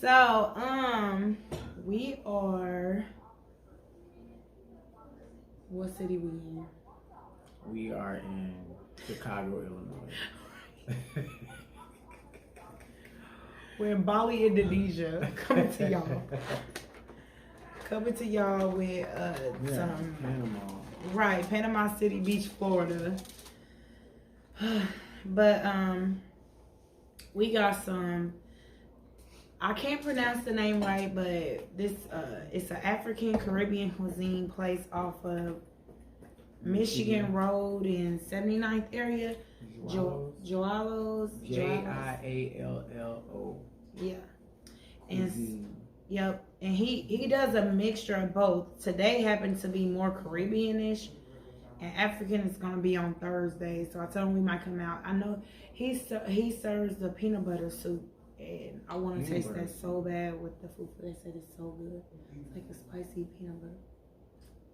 So, we are. What city we in? We are in Chicago, Illinois. We're in Bali, Indonesia. Coming to y'all. Coming to y'all with some Panama. Right, Panama City Beach, Florida. But we got some. I can't pronounce the name right, but this it's an African Caribbean cuisine place off of Michigan Road in 79th area. Joallo's. J-I-A-L-L-O. Yeah. And yep. And he does a mixture of both. Today happens to be more Caribbean-ish. And African is going to be on Thursday. So I told him we might come out. I know he serves the peanut butter soup. And I want to taste that so bad with the food. They said it's so good. It's like a spicy peanut butter.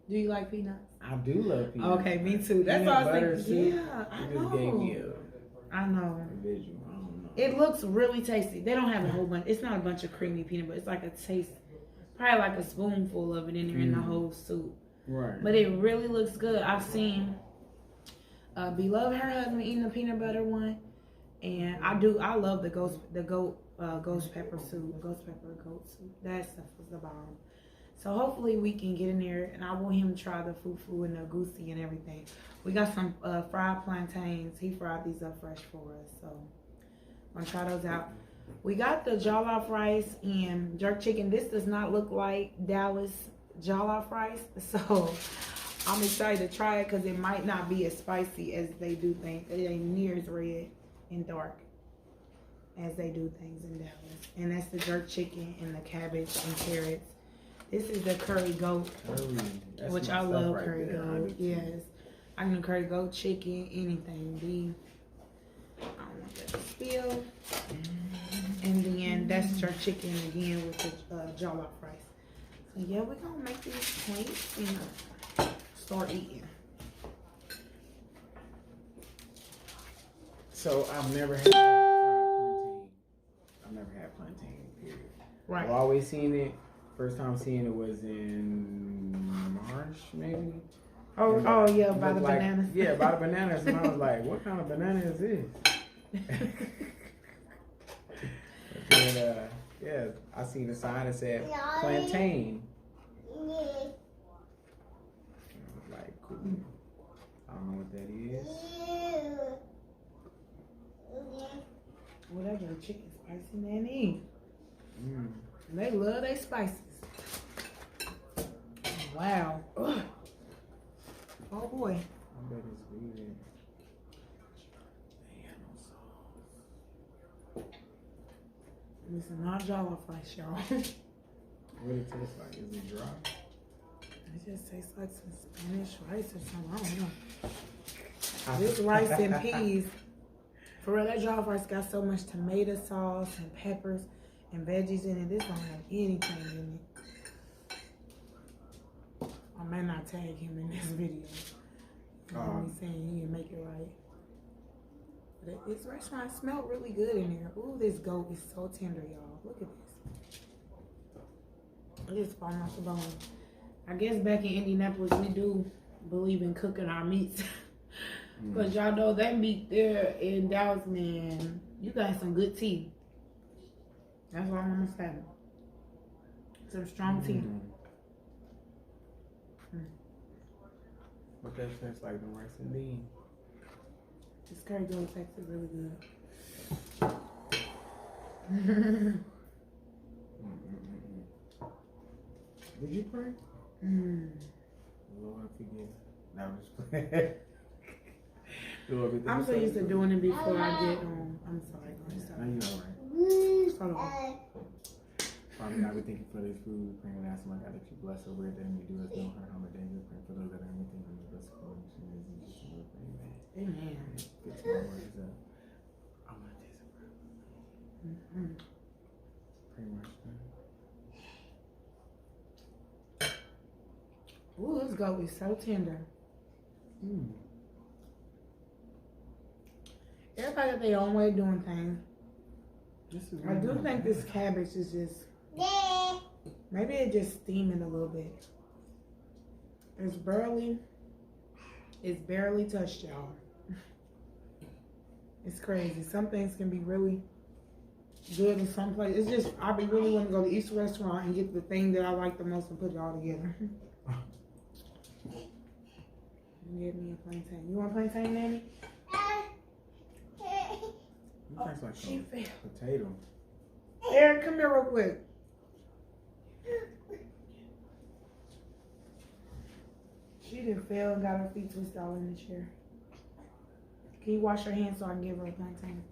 Do you like peanuts? I do love peanuts. Okay, me too. That's what I was thinking. Yeah, I know. Just gave me I know. visual. I don't know. It looks really tasty. They don't have a whole bunch. It's not a bunch of creamy peanut butter. It's like a taste, probably like a spoonful of it in there in the whole soup. Right. But it really looks good. I've seen Beloved, her husband, eating the peanut butter one. And I love the ghost pepper soup. Ghost pepper goat soup. That stuff was the bomb. So hopefully we can get in there, and I want him to try the fufu and the goosey and everything. We got some fried plantains. He fried these up fresh for us, so I'm gonna try those out. We got the jollof rice and jerk chicken. This does not look like Dallas jollof rice, so I'm excited to try it because it might not be as spicy as they do things. It ain't near as red and dark as they do things in Dallas. And that's the jerk chicken and the cabbage and carrots. This is the curry goat, which I love curry goat. Yes, I can do curry goat, chicken, anything. Beef. I don't want that to spill. And then that's jerk chicken again with the jollof rice. So yeah, we're gonna make these plates and start eating. So I've never had fried plantain. I've never had plantain, period. Right. I've always seen it. First time seeing it was in March, maybe. Oh yeah, by the bananas. Yeah, by the bananas. And I was like, what kind of banana is this? And, yeah, I seen a sign that said plantain. And I was like, cool. I don't know what that is. Well, that your chicken spicy, man. They love their spices. Wow. Ugh. Oh boy. I bet it's good. They got no sauce. This is not jollof rice, y'all. What it taste like? Is it dry? It just tastes like some Spanish rice or something. I don't know. This rice and peas. For real, that jollof rice got so much tomato sauce and peppers and veggies in it. This don't have anything in it. I may not tag him in this video. He's saying he didn't make it right. But this restaurant smelled really good in here. Ooh, this goat is so tender, y'all. Look at this. It's falling off the bone. I guess back in Indianapolis, we do believe in cooking our meats. But y'all know that meat there in Dallas, man, you got some good tea. That's all I'm gonna say. Some strong tea. What that tastes like, the rice and beans. This curry goat tastes really good. Did you pray? Lord forgive. That was Lord, I'm so used to doing it before I get home. I'm sorry. Now you alright. Hold on. Father God, we thank you for this food. We pray and ask, my God, that you bless over it, that we do us no harm or danger. Pray for those that are anything from the blessed according to your name. Amen. Get to my words up. I want to taste it, bro. Pray much, man. Ooh, this goat is so tender. Everybody got their own way of doing things. I do think this cabbage is just, maybe it's just steaming a little bit. It's barely touched, y'all. It's crazy. Some things can be really good in some places. It's just, I be really want to go to each restaurant and get the thing that I like the most and put it all together. Get me a plantain. You want plantain, Nanny? It tastes like a potato. Eric, come here real quick. She done fell and got her feet twisted all in the chair. Can you wash your hands so I can give her a plantain?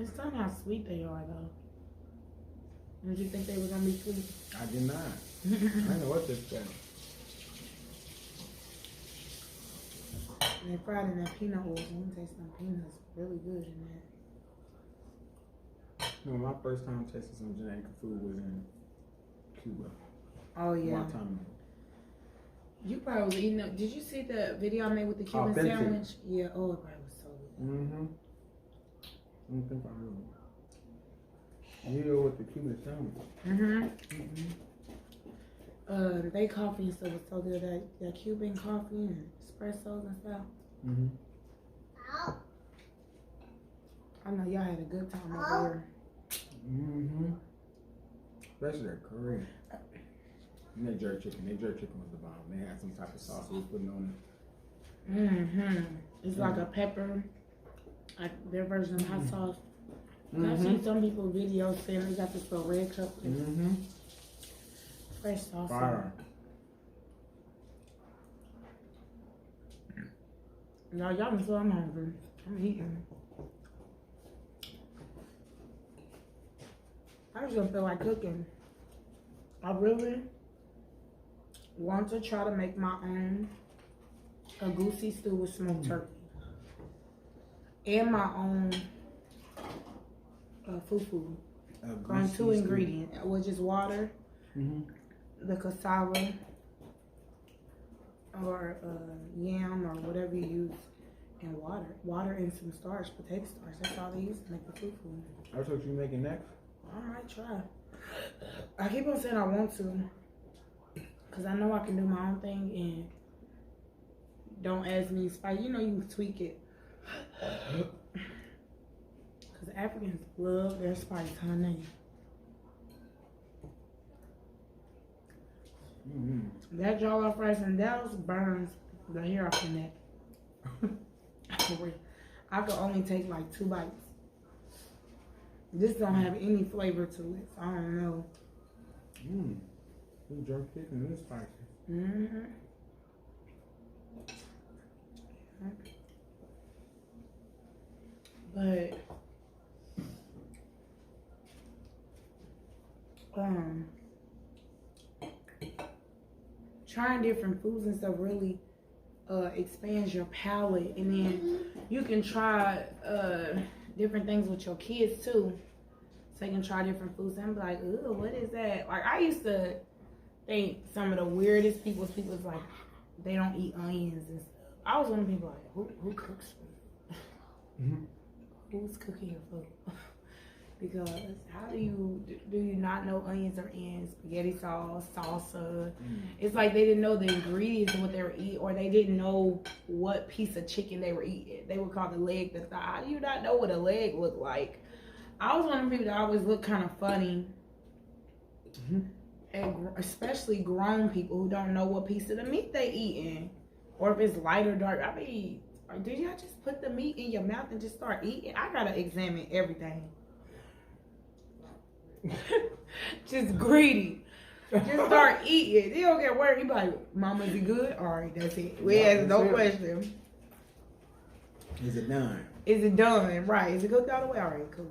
It's not how sweet they are, though. Did you think they were gonna be sweet? I did not. I don't know what this is. They fried in that peanut oil. So I'm gonna taste some peanuts. Really good in that. No, my first time tasting some Jamaican food was in Cuba. Oh yeah. Guantanamo. You probably was eating up. Did you see the video I made with the Cuban sandwich? Yeah. Oh, it probably was so good. I don't think I really. Yeah, with the Cuban sandwich. They coffee and stuff was so good. That Cuban coffee and espressos and stuff. I know y'all had a good time over there. Especially that curry. And that jerk chicken. That jerk chicken was the bomb. They had some type of sauce we were putting on it. It's like a pepper, like their version of hot sauce. I've seen some people videos saying they got this little red cup. Fresh sauce. Fire. Y'all can feel I'm hungry. I'm eating. I just don't feel like cooking. I really want to try to make my own a goosey stew with smoked turkey. And my own fufu. On 2 ingredients, which is water, the cassava, or yam, or whatever you use, and water and some starch, potato starch. That's all they use to make the fufu. That's what you making next? I might try. I keep on saying I want to, because I know I can do my own thing and don't ask me spice. You know, you can tweak it. Because Africans love their spice, honey. That jollof rice and that burns the hair off your neck. I could only take like 2 bites. This don't have any flavor to it, so I don't know. You jerk chicken is spicy. But trying different foods and stuff really expands your palate, and then you can try different things with your kids too. So they can try different foods and be like, ooh, what is that? Like, I used to think some of the weirdest people's like, they don't eat onions and stuff. I was one of the people like, who cooks food? Who's cooking your food? Because how do you not know onions are in spaghetti sauce, salsa? It's like they didn't know the ingredients of what they were eating, or they didn't know what piece of chicken they were eating. They would call the leg the thigh. How do you not know what a leg looked like? I was one of the people that always looked kind of funny, and especially grown people who don't know what piece of the meat they eating, or if it's light or dark. I mean, did y'all just put the meat in your mouth and just start eating? I gotta examine everything. Just greedy. Just start eating. They don't get worried. You be like, Mama, is it good? All right, that's it. We ask no question. Is it done? Is it done? Right. Is it cooked all the way? All right, cool.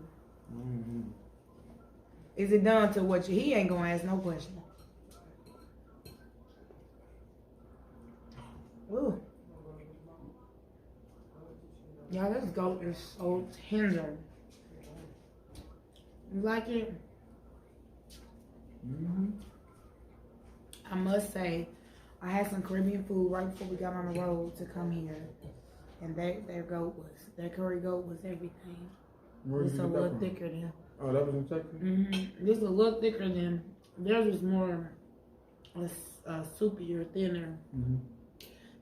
Is it done to what he ain't gonna ask no question. Ooh. Yeah, this goat is so tender. You like it? I must say, I had some Caribbean food right before we got on the road to come here, and their curry goat was everything. It's a little thicker than. Oh, that was in Texas. This is a little thicker than theirs. Was more soupier, thinner.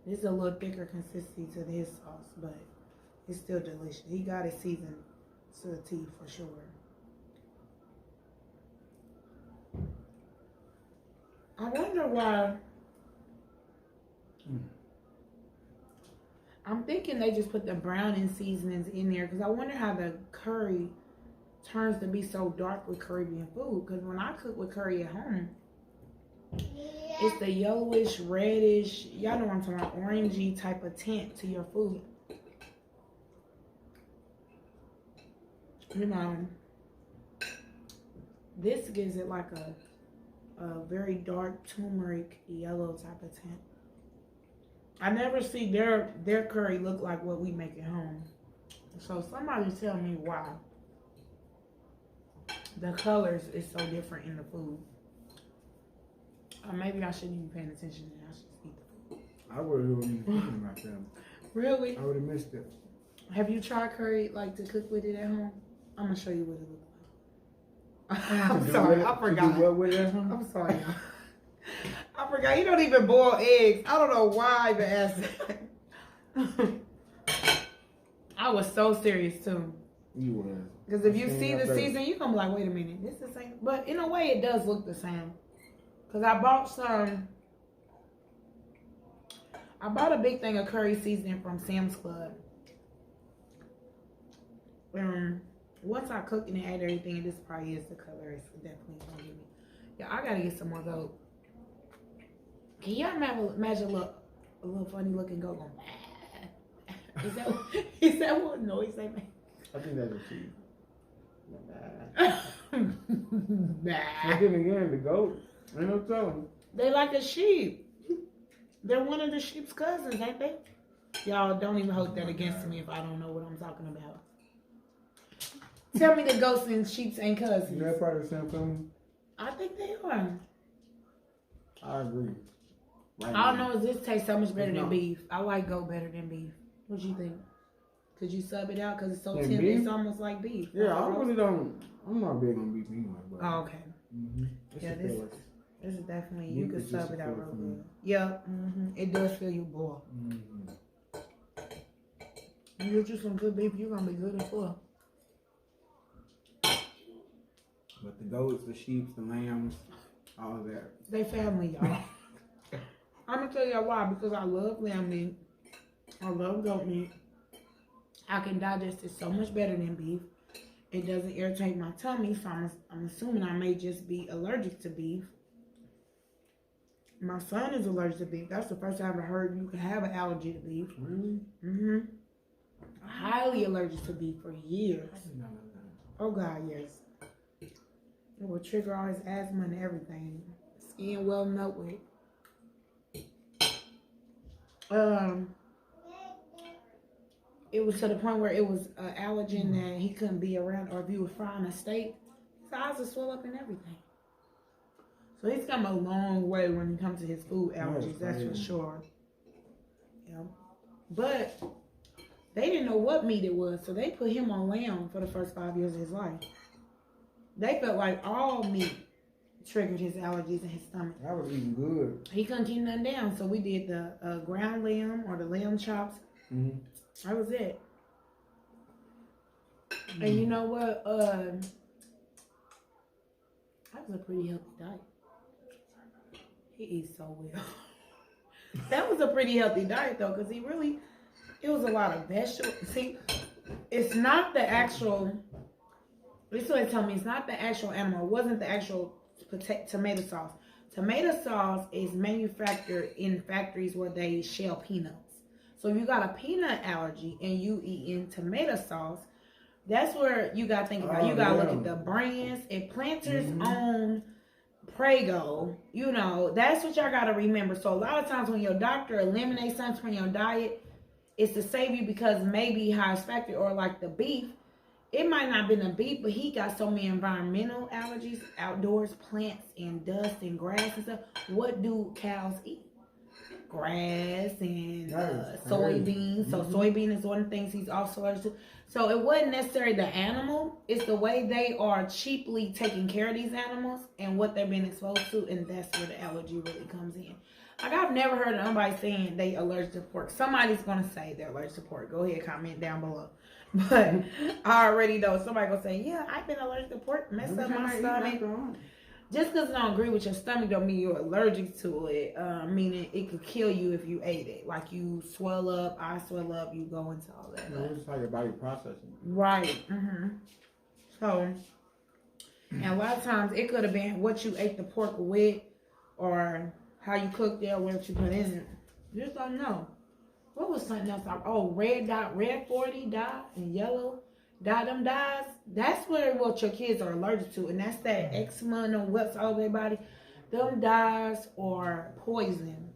This is a little thicker consistency to his sauce, but it's still delicious. He got it seasoned to the T for sure. I wonder why. I'm thinking they just put the browning seasonings in there because I wonder how the curry turns to be so dark with Caribbean food. Because when I cook with curry at home, it's the yellowish, reddish, y'all know what I'm talking about, orangey type of tint to your food. You know, this gives it like a very dark turmeric yellow type of tint. I never see their curry look like what we make at home. So somebody tell me why the colors is so different in the food. Or maybe I shouldn't even pay attention and I should eat the food. I would have even thinking about that. Really? I would have missed it. Have you tried curry like to cook with it at home? I'm gonna show you what it looks like. I'm sorry, I forgot. What with it at home? I'm sorry. I forgot. You don't even boil eggs. I don't know why I even asked that. I was so serious too. You was. Because if you see the season, you're going to be like, wait a minute, this is the same. But in a way, it does look the same. Because I bought a big thing of curry seasoning from Sam's Club. Once I cook and add everything, and this probably is the color, it's definitely going to give me. Yeah, I got to get some more goat. Can y'all imagine a little funny looking goat going, is that what noise they make? I think that's a sheep. But then again, the goat, ain't no telling. They like a sheep. They're one of the sheep's cousins, ain't they? Y'all don't even hold that against me if I don't know what I'm talking about. Tell me the goats and sheeps ain't cousins. They're part of the same family? I think they are. I agree. All I know is this tastes so much better than beef. I like goat better than beef. What you think? Could you sub it out because it's so tender? It's almost like beef. Yeah, I really don't. I'm not big on beef anyway. But oh, okay. Yeah, this is definitely, you could sub it out real good. Yeah, it does fill you boil. You get you some good beef, you're going to be good and full. But the goats, the sheep, the lambs, all of that. They family, y'all. I'm going to tell y'all why. Because I love lamb meat. I love goat meat. I can digest it so much better than beef. It doesn't irritate my tummy, so I'm assuming I may just be allergic to beef. My son is allergic to beef. That's the first time I ever heard you can have an allergy to beef. Really? Highly allergic to beef for years. Oh God, yes. It will trigger all his asthma and everything. Skin welling up with. It was to the point where it was an allergen that he couldn't be around, or if you were frying a steak, his eyes would swell up and everything. So he's come a long way when it comes to his food allergies, that's for sure. Yeah. But they didn't know what meat it was, so they put him on lamb for the first 5 years of his life. They felt like all meat triggered his allergies in his stomach. That was even good. He couldn't keep nothing down, so we did the ground lamb or the lamb chops. That was it. And you know what? That was a pretty healthy diet. He eats so well. That was a pretty healthy diet though, because it was a lot of vegetables. See, it's not the actual, this is what they tell me, it's not the actual animal. It wasn't the actual tomato sauce. Tomato sauce is manufactured in factories where they shell peanuts. So if you got a peanut allergy and you eating tomato sauce, that's where you got to think about. You got to look at the brands. If Planters own Prego, you know, that's what y'all got to remember. So a lot of times when your doctor eliminates something from your diet, it's to save you because maybe how it's factored, or like the beef. It might not have been a beef, but he got so many environmental allergies, outdoors, plants and dust and grass and stuff. What do cows eat? grass and That is soybeans. So Mhm. soybean is one of the things he's also allergic to. So it wasn't necessarily the animal. It's the way they are cheaply taking care of these animals and what they're being exposed to. And that's where the allergy really comes in. Like, I've never heard of anybody saying they allergic to pork. Somebody's going to say they're allergic to pork. Go ahead, comment down below. But I already know somebody going to say, yeah, I've been allergic to pork. Mess up my stomach. Just because I don't agree with your stomach don't mean you're allergic to it. Meaning it could kill you if you ate it. Like, you swell up, I swell up, you go into all that. No, it's how your body processing. Right. Mm-hmm. So, and a lot of times it could have been what you ate the pork with, or how you cooked it, or what you put in it. You just don't know. What was something else? Red 40 dye, and yellow dye. Them dyes, that's what your kids are allergic to, and that's that eczema and what's all over their body. Them dyes are poison.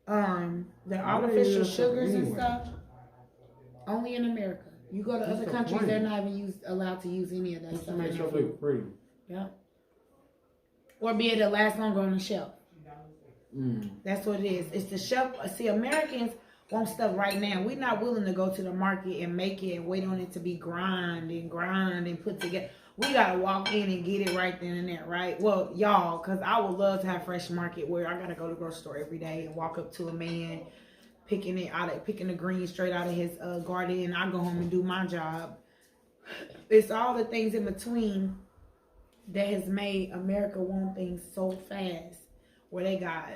The artificial sugars and stuff, only in America. You go to other countries, they're not even allowed to use any of that stuff. To make sure they free. Yeah. Or be able to last longer on the shelf. That's what it is. It's the shelf. See, Americans want stuff right now. We're not willing to go to the market and make it and wait on it to be grind and put together. We got to walk in and get it right then and there, right? Well, y'all, because I would love to have fresh market where I got to go to the grocery store every day and walk up to a man picking the greens straight out of his garden, and I go home and do my job. It's all the things in between that has made America want things so fast, where they got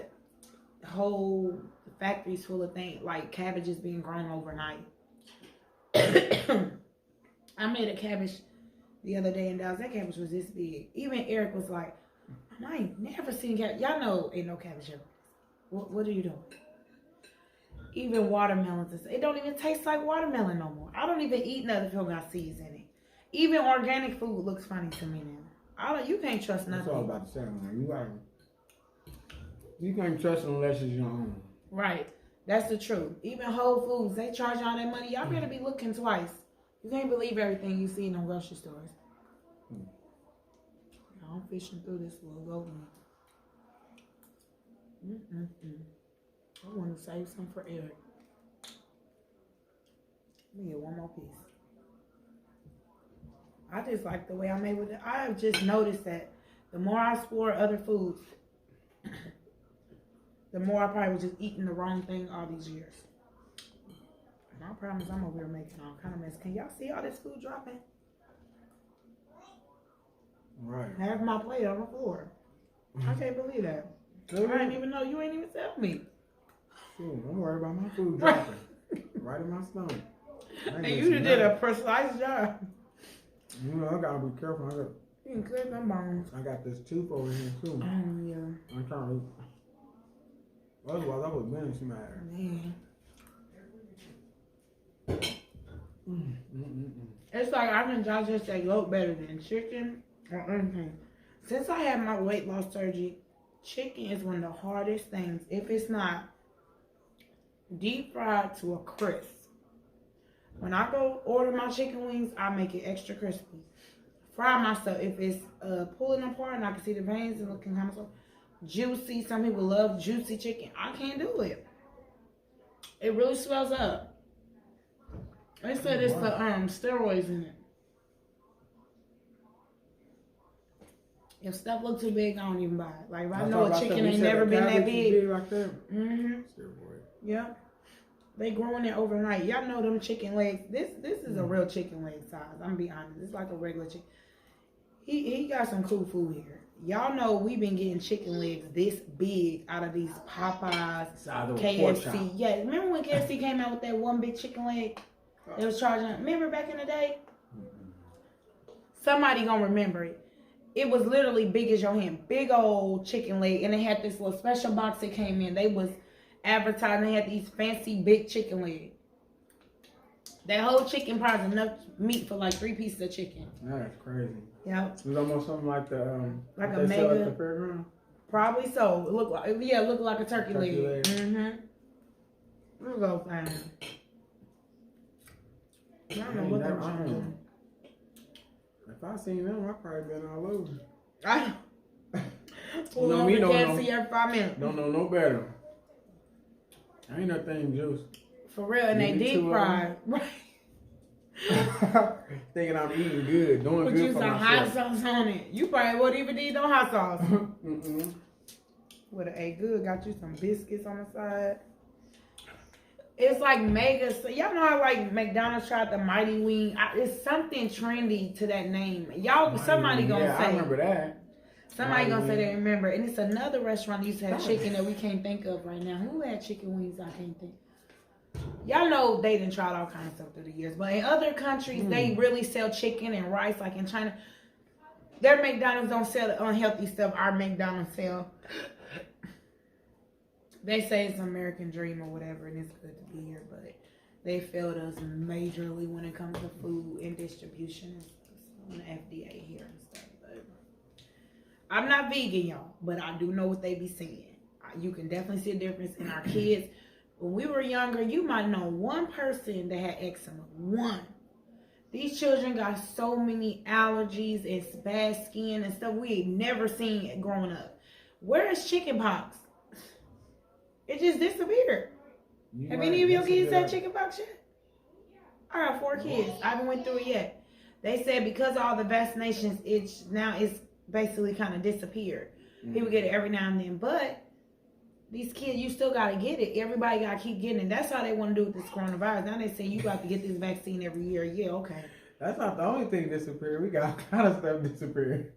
whole factories full of things like cabbages being grown overnight. I made a cabbage the other day in Dallas. That cabbage was this big. Even Eric was like, I ain't never seen cabbage. Y'all know ain't no cabbage here. What are you doing? Even watermelons, it don't even taste like watermelon no more. I don't even eat nothing if it got seeds in it. Even organic food looks funny to me now. You can't trust nothing. That's all about the same, man. You can't trust it unless it's your own. Right. That's the truth. Even Whole Foods, they charge all that money. Y'all better be looking twice. You can't believe everything you see in them grocery stores. I'm fishing through this little goat meat. I want to save some for Eric. Let me get one more piece. I just like the way I made with it. I have just noticed that the more I explore other foods, the more I probably was just eating the wrong thing all these years. My problem is I'm over here making all kind of mess. Can y'all see all this food dropping? Right. Half my plate on the floor. I can't believe that. I didn't even know you ain't even tell me. Shoot, don't worry about my food dropping. Right in my stomach. And you did a precise job. You know, I gotta be careful. You can clear them bones. I got this tooth over here too. Yeah. I'm trying to. Otherwise, I would have been smashed. Man. It's like I can digest that goat better than chicken or anything. Since I had my weight loss surgery, chicken is one of the hardest things. If it's not deep fried to a crisp. When I go order my chicken wings, I make it extra crispy. Fry my stuff. If it's pulling apart and I can see the veins and looking kind of so juicy. Some people love juicy chicken. I can't do it. It really swells up. They said it's the steroids in it. If stuff looks too big, I don't even buy it. Like, if I know a chicken ain't never been that big. Like that. Steroid. Yeah. They growing it overnight. Y'all know them chicken legs. This is a real chicken leg size. I'm gonna be honest. It's like a regular chicken. He got some cool food here. Y'all know we've been getting chicken legs this big out of these Popeyes, KFC. Yeah, remember when KFC came out with that one big chicken leg? They was charging. Remember back in the day? Somebody gonna remember it. It was literally big as your hand, big old chicken leg, and they had this little special box that came in. They was advertising. They had these fancy big chicken legs. That whole chicken probably enough meat for like 3 pieces of chicken. That's crazy. Yep. It was almost something like the like a they mega. sell at the fairground. Probably so. It looked like a turkey leg. We'll go find it. I don't know what they're trying to do. If I seen them, I probably been all over. I pull over KFC every 5 minutes. Don't know no better. Ain't no thing juice. For real, and they deep fry. Right. Thinking I'm eating good, doing Put good you for some myself. hot sauce on it. You probably wouldn't even need no hot sauce. Would have ate good. Got you some biscuits on the side. It's like mega. So y'all know how like McDonald's tried the Mighty Wing. It's something trendy to that name. Y'all, somebody gonna say. I remember that. Somebody gonna say they remember. And it's another restaurant that used to have chicken that we can't think of right now. Who had chicken wings? I can't think. Y'all know they done tried all kinds of stuff through the years. But in other countries, they really sell chicken and rice. Like in China, their McDonald's don't sell the unhealthy stuff our McDonald's sell. They say it's an American dream or whatever, and it's good to be here, but they failed us majorly when it comes to food and distribution and stuff. On the FDA here and stuff. But I'm not vegan, y'all, but I do know what they be saying. You can definitely see a difference in our kids. When we were younger, you might know one person that had eczema. One. These children got so many allergies and bad skin and stuff we ain't never seen growing up. Where is chicken pox? It just disappeared. Have any of your kids had chicken pox yet? I got 4 kids. I haven't went through it yet. They said because of all the vaccinations, it's basically kind of disappeared. People get it every now and then, but these kids, you still got to get it. Everybody got to keep getting it. That's how they want to do with this coronavirus. Now they say you got to get this vaccine every year. Yeah, okay. That's not the only thing disappeared. We got all kind of stuff disappearing.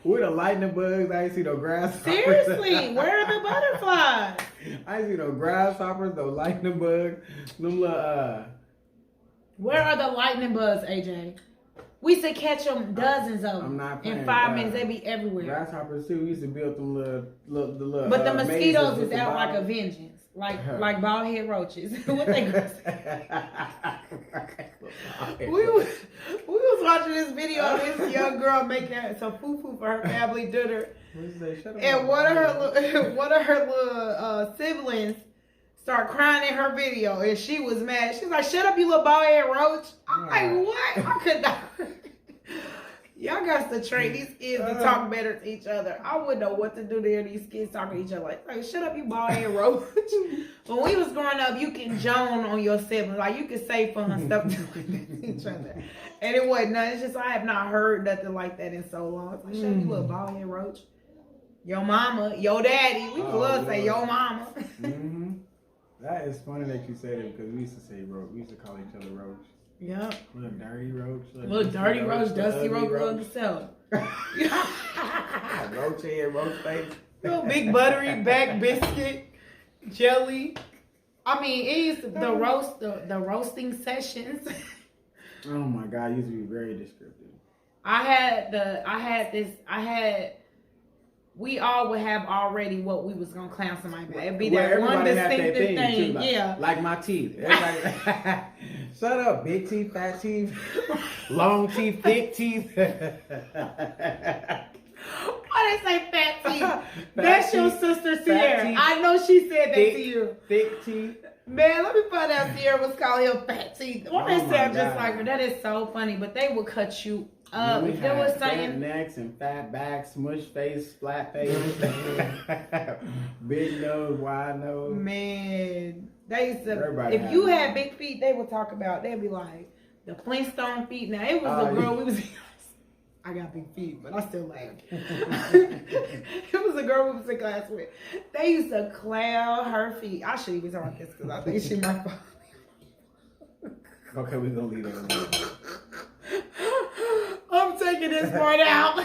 With the lightning bugs, I ain't see no grasshoppers. Seriously, where are the butterflies? I ain't see no grasshoppers, no lightning bugs, them little Where are the lightning bugs, AJ? We used to catch them, dozens of them. I'm not playing. In 5 minutes, they be everywhere. Grasshoppers too. We used to build them little. But the mosquitoes is out like a vengeance, like bald head roaches. What they gonna say? we was watching this video of this young girl making some foo for her family dinner, and one of her little siblings start crying in her video, and she was mad. She's like, "Shut up, you little bald head roach!" I'm like, "What? I could not." Y'all got to train these kids to talk better to each other. I wouldn't know what to do to hear these kids talking to each other like shut up, you bald head roach. When we was growing up, you can joan on your siblings. Like, you can say fun stuff to each other. And it wasn't nothing. It's just I have not heard nothing like that in so long. It's like, shut up, you little bald head roach. Your mama, your daddy. We love to say your mama. Mm-hmm. That is funny that you say that because we used to say roach. We used to call each other roach. Yep. Little dirty roach. Little dirty roach, dusty roach, love to sell. Roach head, roach face. Little big buttery back biscuit, jelly. I mean, it used to, the roasting sessions. Oh my God, it used to be very descriptive. We all would have already what we was gonna clown somebody about. It'd be that one distinctive thing. Too, yeah. Like my teeth. Everybody, shut up, big teeth, fat teeth, long teeth, thick teeth. Why they say fat teeth? That's your sister Sierra. I know she said that to you. Thick teeth. Man, let me find out Sierra was calling him fat teeth. Why they sound just like her? That is so funny. But they would cut you up. If they was saying fat necks and fat backs, smush face, flat face, big nose, wide nose. Man, they used to. If you had big feet, they would talk about. They'd be like the Flintstone feet. Now it was the girl we was. I got big feet, but I still laugh. It was a girl we was in class with. They used to clown her feet. I shouldn't even talk about this because I think she might fall. Okay, we're gonna leave it alone. I'm taking this part out.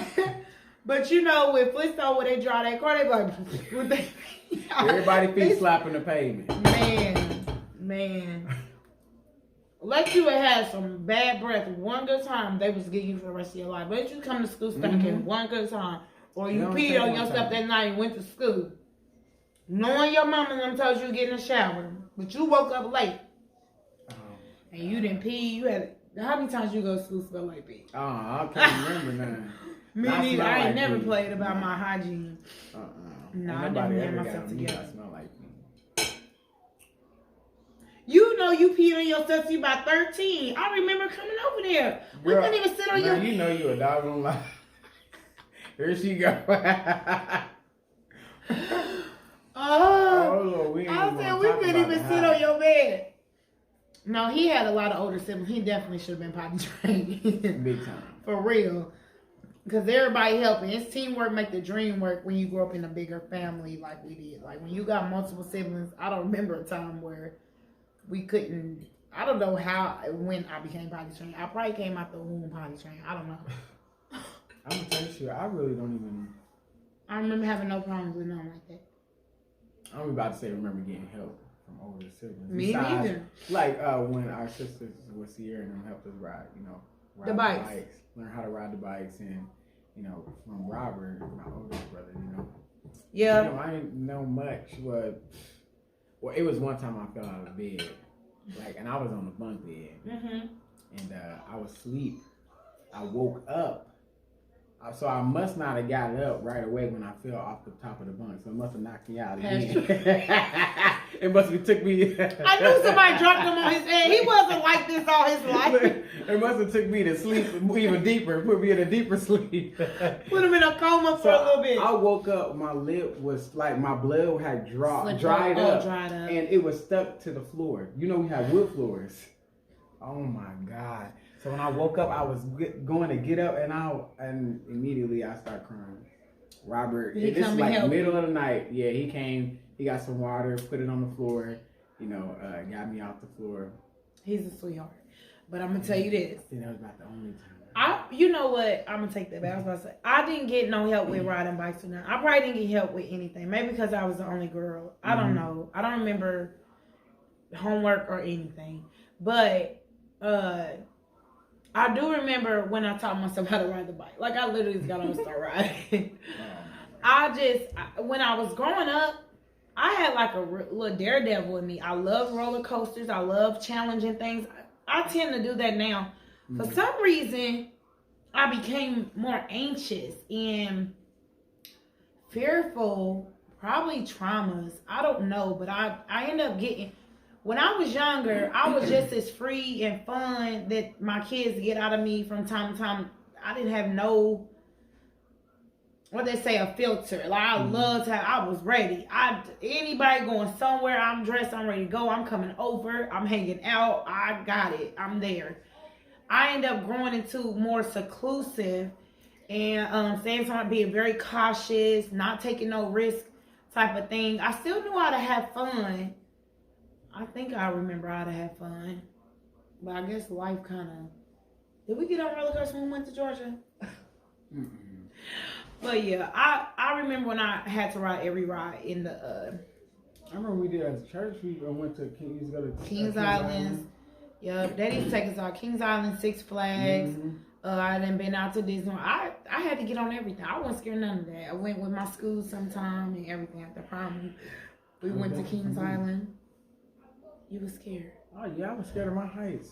But you know, with Flintstone, when they draw that card, they be like, with their feet. Everybody feet slapping the pavement. Man. Let you have had some bad breath one good time, they was getting you for the rest of your life. But you come to school stinking one good time, or you peed on yourself that night and went to school, knowing your mama and them told you to get in the shower, but you woke up late and you didn't pee. You had how many times you go to school smell like pee? Oh, I can't remember now. Me neither. I ain't never played about my hygiene. No, I never get myself together. I smell like pee. You know you peed on yourself you about 13. I remember coming over there. We couldn't even sit on your... You know you a dog on lie. Here she go. sit on your bed. No, he had a lot of older siblings. He definitely should have been potty trained. Big time. For real. Because everybody helping. It's teamwork make the dream work when you grow up in a bigger family like we did. Like when you got multiple siblings, I don't remember a time where we couldn't. I don't know when I became potty trained. I probably came out the womb potty trained. I don't know. I'm gonna tell you, I really don't even. I remember having no problems with nothing like that. I'm about to say remember getting help from older siblings. Me neither. Like when our sisters with Sierra and them helped us ride, ride the bikes. Learn how to ride the bikes, and from Robert, my oldest brother, Yeah. I didn't know much. Well, it was one time I fell out of bed, and I was on the bunk bed, and I was asleep. I woke up. So I must not have got up right away when I fell off the top of the bunk. So it must have knocked me out again. It must have took me. I knew somebody dropped him on his head. He wasn't like this all his life. It must have took me to sleep even deeper, put me in a deeper sleep. Put him in a coma for a little bit. I woke up, my lip was like my blood had dried up, and it was stuck to the floor. We have wood floors. Oh my God. So when I woke up, I was going to get up, and immediately I started crying. Robert, this is like middle of the night. Yeah, he came. He got some water, put it on the floor. Got me off the floor. He's a sweetheart. But I'm gonna tell you this. That was about the only time. You know what? I'm gonna take that back. I was about to say I didn't get no help with riding bikes or nothing. I probably didn't get help with anything. Maybe because I was the only girl. I don't know. I don't remember homework or anything. But I do remember when I taught myself how to ride the bike. Like, I literally just got on and started riding. When I was growing up, I had like a little daredevil in me. I love roller coasters. I love challenging things. I tend to do that now. For some reason, I became more anxious and fearful, probably traumas. I don't know, but I end up getting... When I was younger, I was just as free and fun that my kids get out of me from time to time. I didn't have no, a filter. Like, I was ready. Anybody going somewhere, I'm dressed, I'm ready to go. I'm coming over, I'm hanging out. I got it. I'm there. I end up growing into more seclusive and saying something, being very cautious, not taking no risk type of thing. I still knew how to have fun. I think I remember how to have fun. But I guess life kind of... Did we get on roller coaster when we went to Georgia? But yeah, I remember when I had to ride every ride in the... I remember we did as a church. We went to Kings Island. Yeah, they didn't take us out. Kings Island, Six Flags. I done been out to Disney. I had to get on everything. I wasn't scared of none of that. I went with my school sometime and everything after prom. We went to Kings Island. You were scared. Oh yeah, I was scared of my heights.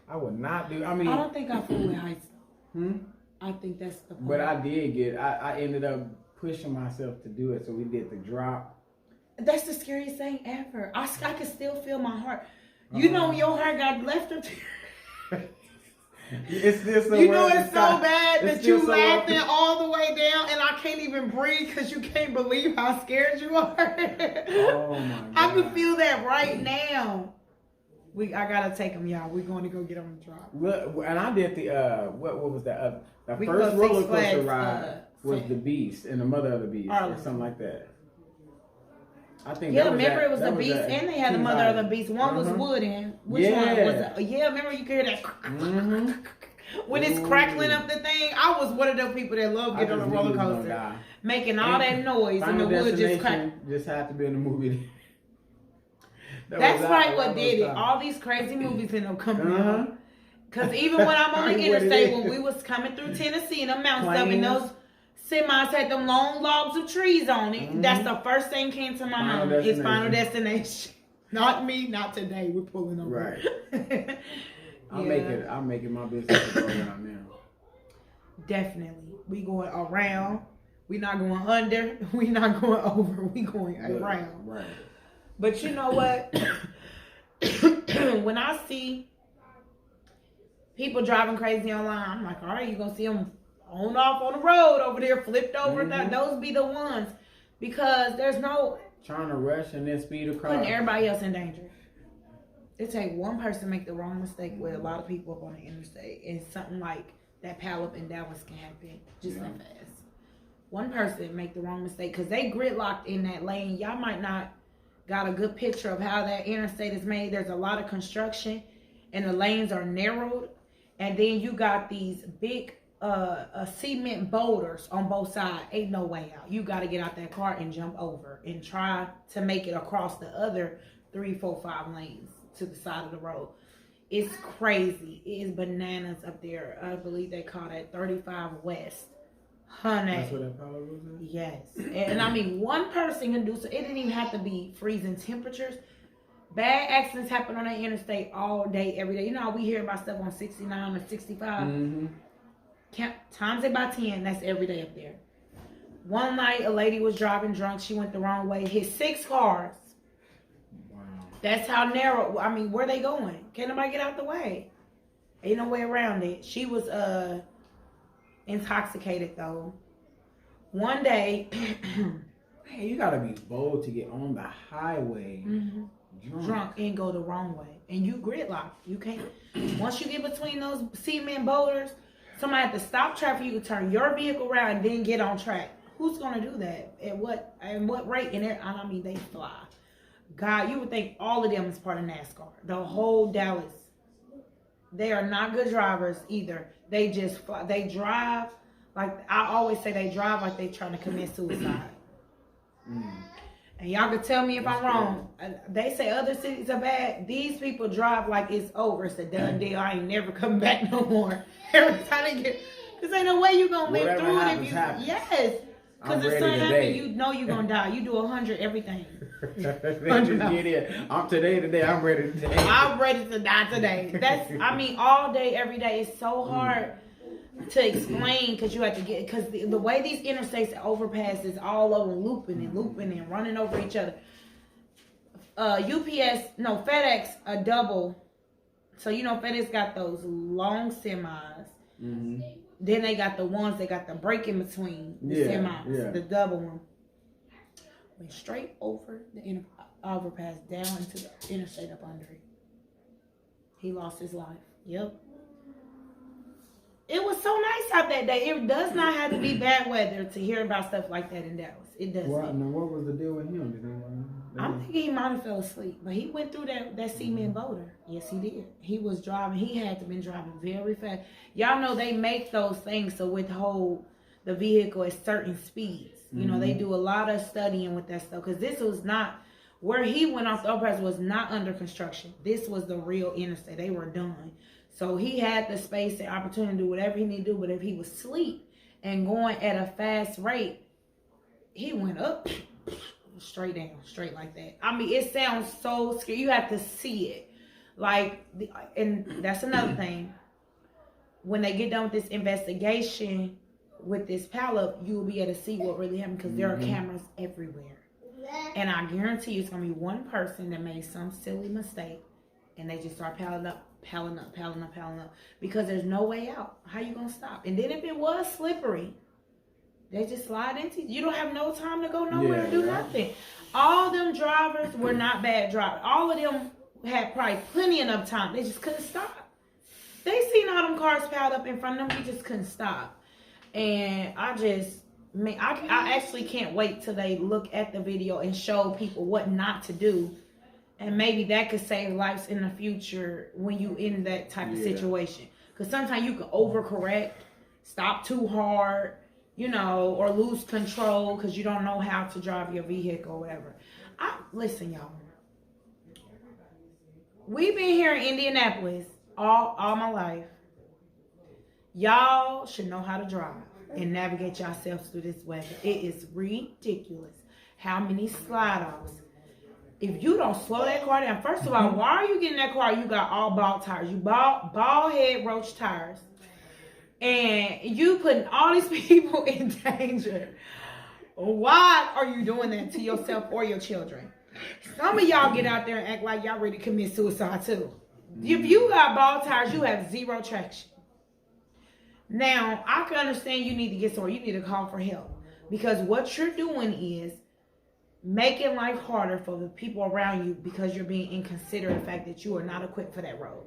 I would not do. I don't think I fool with heights though. I think that's the point. But I did get. I ended up pushing myself to do it. So we did the drop. That's the scariest thing ever. I can still feel my heart. Your heart got left up there. It's still so it's so bad that you laughing all the way down, and I can't even breathe because you can't believe how scared you are. Oh my God! I can feel that right now. I gotta take them, y'all. We're going to go get on the drop. Look, and I did the what was that? The first roller coaster ride was the Beast and the Mother of the Beast or something like that. I think. Yeah, remember it was the Beast and they had the Mother of the Beast. One was wooden. Which one was it? Yeah, remember you could hear that when it's crackling up the thing. I was one of those people that love getting on a roller coaster, making all that noise and the wood just crack. Just had to be in the movie. That's right. What did it? All these crazy movies end up coming out. Because even when I'm on the interstate, when we was coming through Tennessee and the mountain stuff, and those semis had them long logs of trees on it, that's the first thing came to my mind. It's Final Destination. Not me, not today. We're pulling over. Right. I'll make it my business to go around now. Definitely. We going around. We not going under. We not going over. We going around. Right. But you know what? When I see people driving crazy online, I'm like, all right, you're going to see them on off on the road over there, flipped over. Those be the ones. Because there's no, trying to rush and then speed across. Putting everybody else in danger. It take one person make the wrong mistake with a lot of people up on the interstate, and something like that pileup in Dallas can happen just that fast. One person make the wrong mistake because they gridlocked in that lane. Y'all might not got a good picture of how that interstate is made. There's a lot of construction, and the lanes are narrowed, and then you got these big cement boulders on both sides. Ain't no way out. You got to get out that car and jump over and try to make it across the other 3, 4, 5 lanes to the side of the road. It's crazy. It is bananas up there. I believe they call that 35 West. Honey. That's what that pilot was in? Yes. And I mean, one person can do so. It didn't even have to be freezing temperatures. Bad accidents happen on that interstate all day, every day. You know how we hear about stuff on 69 or 65? Mm-hmm. Times it by 10, that's every day up there. One night, a lady was driving drunk. She went the wrong way, hit 6 cars. Wow. That's how narrow. I mean, where they going? Can't nobody get out the way. Ain't no way around it. She was intoxicated though. One day, hey, you gotta be bold to get on the highway. Drunk and go the wrong way, and you gridlock. You can't. Once you get between those cement boulders, somebody have to stop traffic. You can turn your vehicle around and then get on track. Who's gonna do that? At what rate? And I mean, they fly. God, you would think all of them is part of NASCAR. The whole Dallas. They are not good drivers either. They just fly. They drive like, I always say they drive like they trying to commit suicide. And y'all can tell me if I'm wrong. They say other cities are bad. These people drive like it's over. It's a done deal. I ain't never coming back no more. Every time they get, because ain't no way you going to live through it if you, yes. Because if something happens, you know you're going to die. You do 100 everything. I'm today. I'm ready today. I'm ready to die today. That's, I mean, all day, every day. It's so hard to explain because you have to get, because the way these interstates overpass is all over looping and running over each other. FedEx a double. So you know FedEx got those long semis. Then they got the ones that got the break in between the semis, the double one. Went straight over the overpass down into the interstate up under it. He lost his life. Yep. It was so nice out that day. It does not have to be bad weather to hear about stuff like that in Dallas. It doesn't. Now, what was the deal with him? I'm thinking he might have fell asleep, but he went through that cement boulder. Yes, he did. He was driving. He had to been driving very fast. Y'all know they make those things so withhold the vehicle at certain speeds. You know, they do a lot of studying with that stuff because this was not where he went off the overpass was not under construction. This was the real interstate. They were done. So he had the space and opportunity to do whatever he needed to do. But if he was asleep and going at a fast rate, he went up, straight down, straight like that. I mean, it sounds so scary. You have to see it. And that's another thing. When they get done with this investigation with this pileup, you will be able to see what really happened because there are cameras everywhere. And I guarantee you it's going to be one person that made some silly mistake and they just start piling up. Because there's no way out. How you gonna stop? And then if it was slippery, they just slide into you. You don't have no time to go nowhere to do nothing. All them drivers were not bad drivers. All of them had probably plenty enough time. They just couldn't stop. They seen all them cars piled up in front of them. We just couldn't stop. And I actually can't wait till they look at the video and show people what not to do. And maybe that could save lives in the future when you in that type of situation. Because sometimes you can overcorrect, stop too hard, or lose control because you don't know how to drive your vehicle or whatever. Listen, y'all. We've been here in Indianapolis all my life. Y'all should know how to drive and navigate yourselves through this weather. It is ridiculous how many slide-offs. If you don't slow that car down, first of all, why are you getting that car? You got all bald tires. You bald head roach tires. And you putting all these people in danger. Why are you doing that to yourself or your children? Some of y'all get out there and act like y'all ready to commit suicide too. If you got bald tires, you have zero traction. Now, I can understand you need to get somewhere. You need to call for help. Because what you're doing is making life harder for the people around you because you're being inconsiderate of the fact that you are not equipped for that road.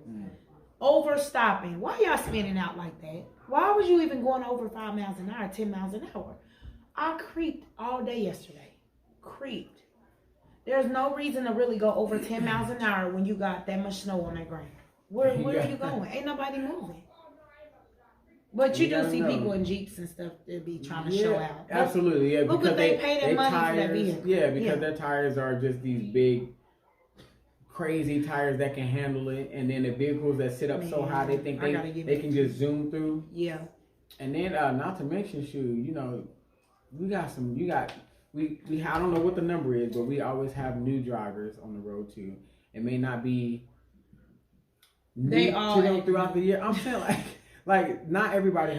Overstopping. Why y'all spinning out like that? Why was you even going over 5 miles an hour, 10 miles an hour? I creeped all day yesterday. Creeped. There's no reason to really go over 10 miles an hour when you got that much snow on that ground. Where are you going? Ain't nobody moving. But you do see people in Jeeps and stuff that be trying to show out. Absolutely, yeah. Look what they pay their money tires, for that vehicle. Yeah, because their tires are just these big, crazy tires that can handle it. And then the vehicles that sit up so high, they think they can just zoom through. Yeah. And then, not to mention, you know, I don't know what the number is, but we always have new drivers on the road too. It may not be new to them throughout the year. I'm saying like not everybody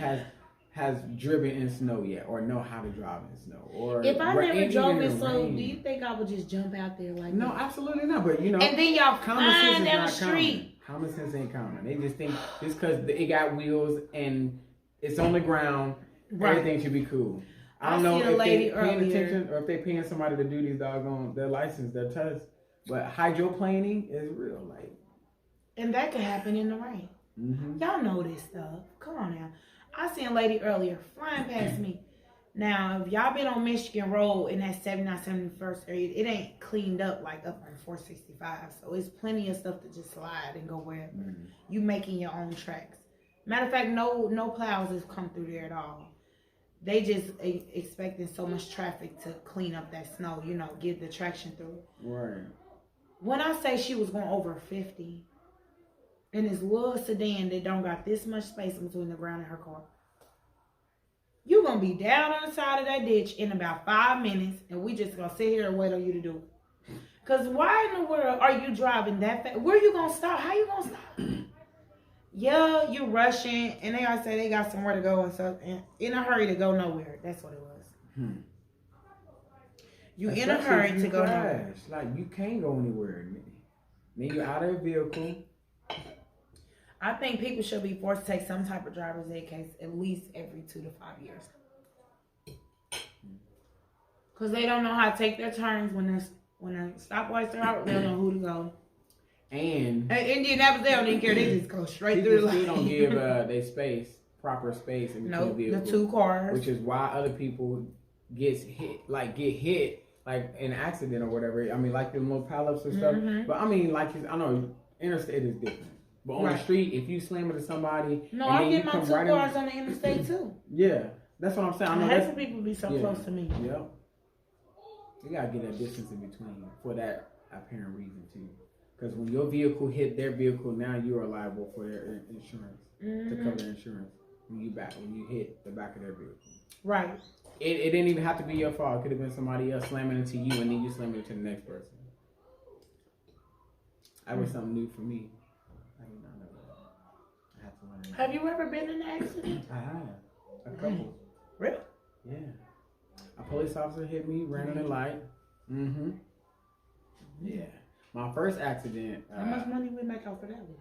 has driven in snow yet or know how to drive in snow. Or if I never drove in snow, do you think I would just jump out there like no, that? Absolutely not. But you know, and then y'all flying down the street. Common sense ain't common. They just think just because it got wheels and it's on the ground, everything should be cool. I don't know if they paying attention or if they paying somebody to do these their license, their test. But hydroplaning is real, like. And that could happen in the rain. Y'all know this stuff. Come on now. I seen a lady earlier flying past me. Now, if y'all been on Michigan Road in that 79, 71st area, it ain't cleaned up like up on 465. So it's plenty of stuff to just slide and go wherever. You making your own tracks. Matter of fact, no plows has come through there at all. They just expecting so much traffic to clean up that snow, you know, get the traction through. Right. When I say she was going over 50 in this little sedan that don't got this much space between the ground and her car, you gonna be down on the side of that ditch in about 5 minutes, and we just gonna sit here and wait on you to do it. Cause why in the world are you driving that fast? Where you gonna stop? How you gonna stop? Yeah, you rushing, and they all say they got somewhere to go and stuff, and in a hurry to go nowhere. That's what it was. You in a hurry to go nowhere. Like you can't go anywhere. Then you're out of a vehicle. I think people should be forced to take some type of driver's ed case at least every 2 to 5 years. Because they don't know how to take their turns when the stoplights are out. They don't know who to go. And Indianapolis, they don't even care. They just go straight through the line. People still don't give proper space in between vehicles. The two cars. Which is why other people get hit like in an accident or whatever. I mean, like the little pileups and stuff. But I mean, like I know interstate is different. But on the street, if you slam into somebody, no, I get my two cars on the interstate too. Yeah, that's what I'm saying. I know that's for people to be so close to me. Yeah, you gotta get that distance in between for that apparent reason too. Because when your vehicle hit their vehicle, now you are liable for their insurance to cover their insurance when you hit the back of their vehicle. Right. It didn't even have to be your fault. It could have been somebody else slamming into you, and then you slamming into the next person. That was something new for me. I did not know that. I had to learn. Have you ever been in an accident? I have. A couple. Really? Yeah. A police officer hit me, ran on the light. Yeah. My first accident. How much money we make out for that one?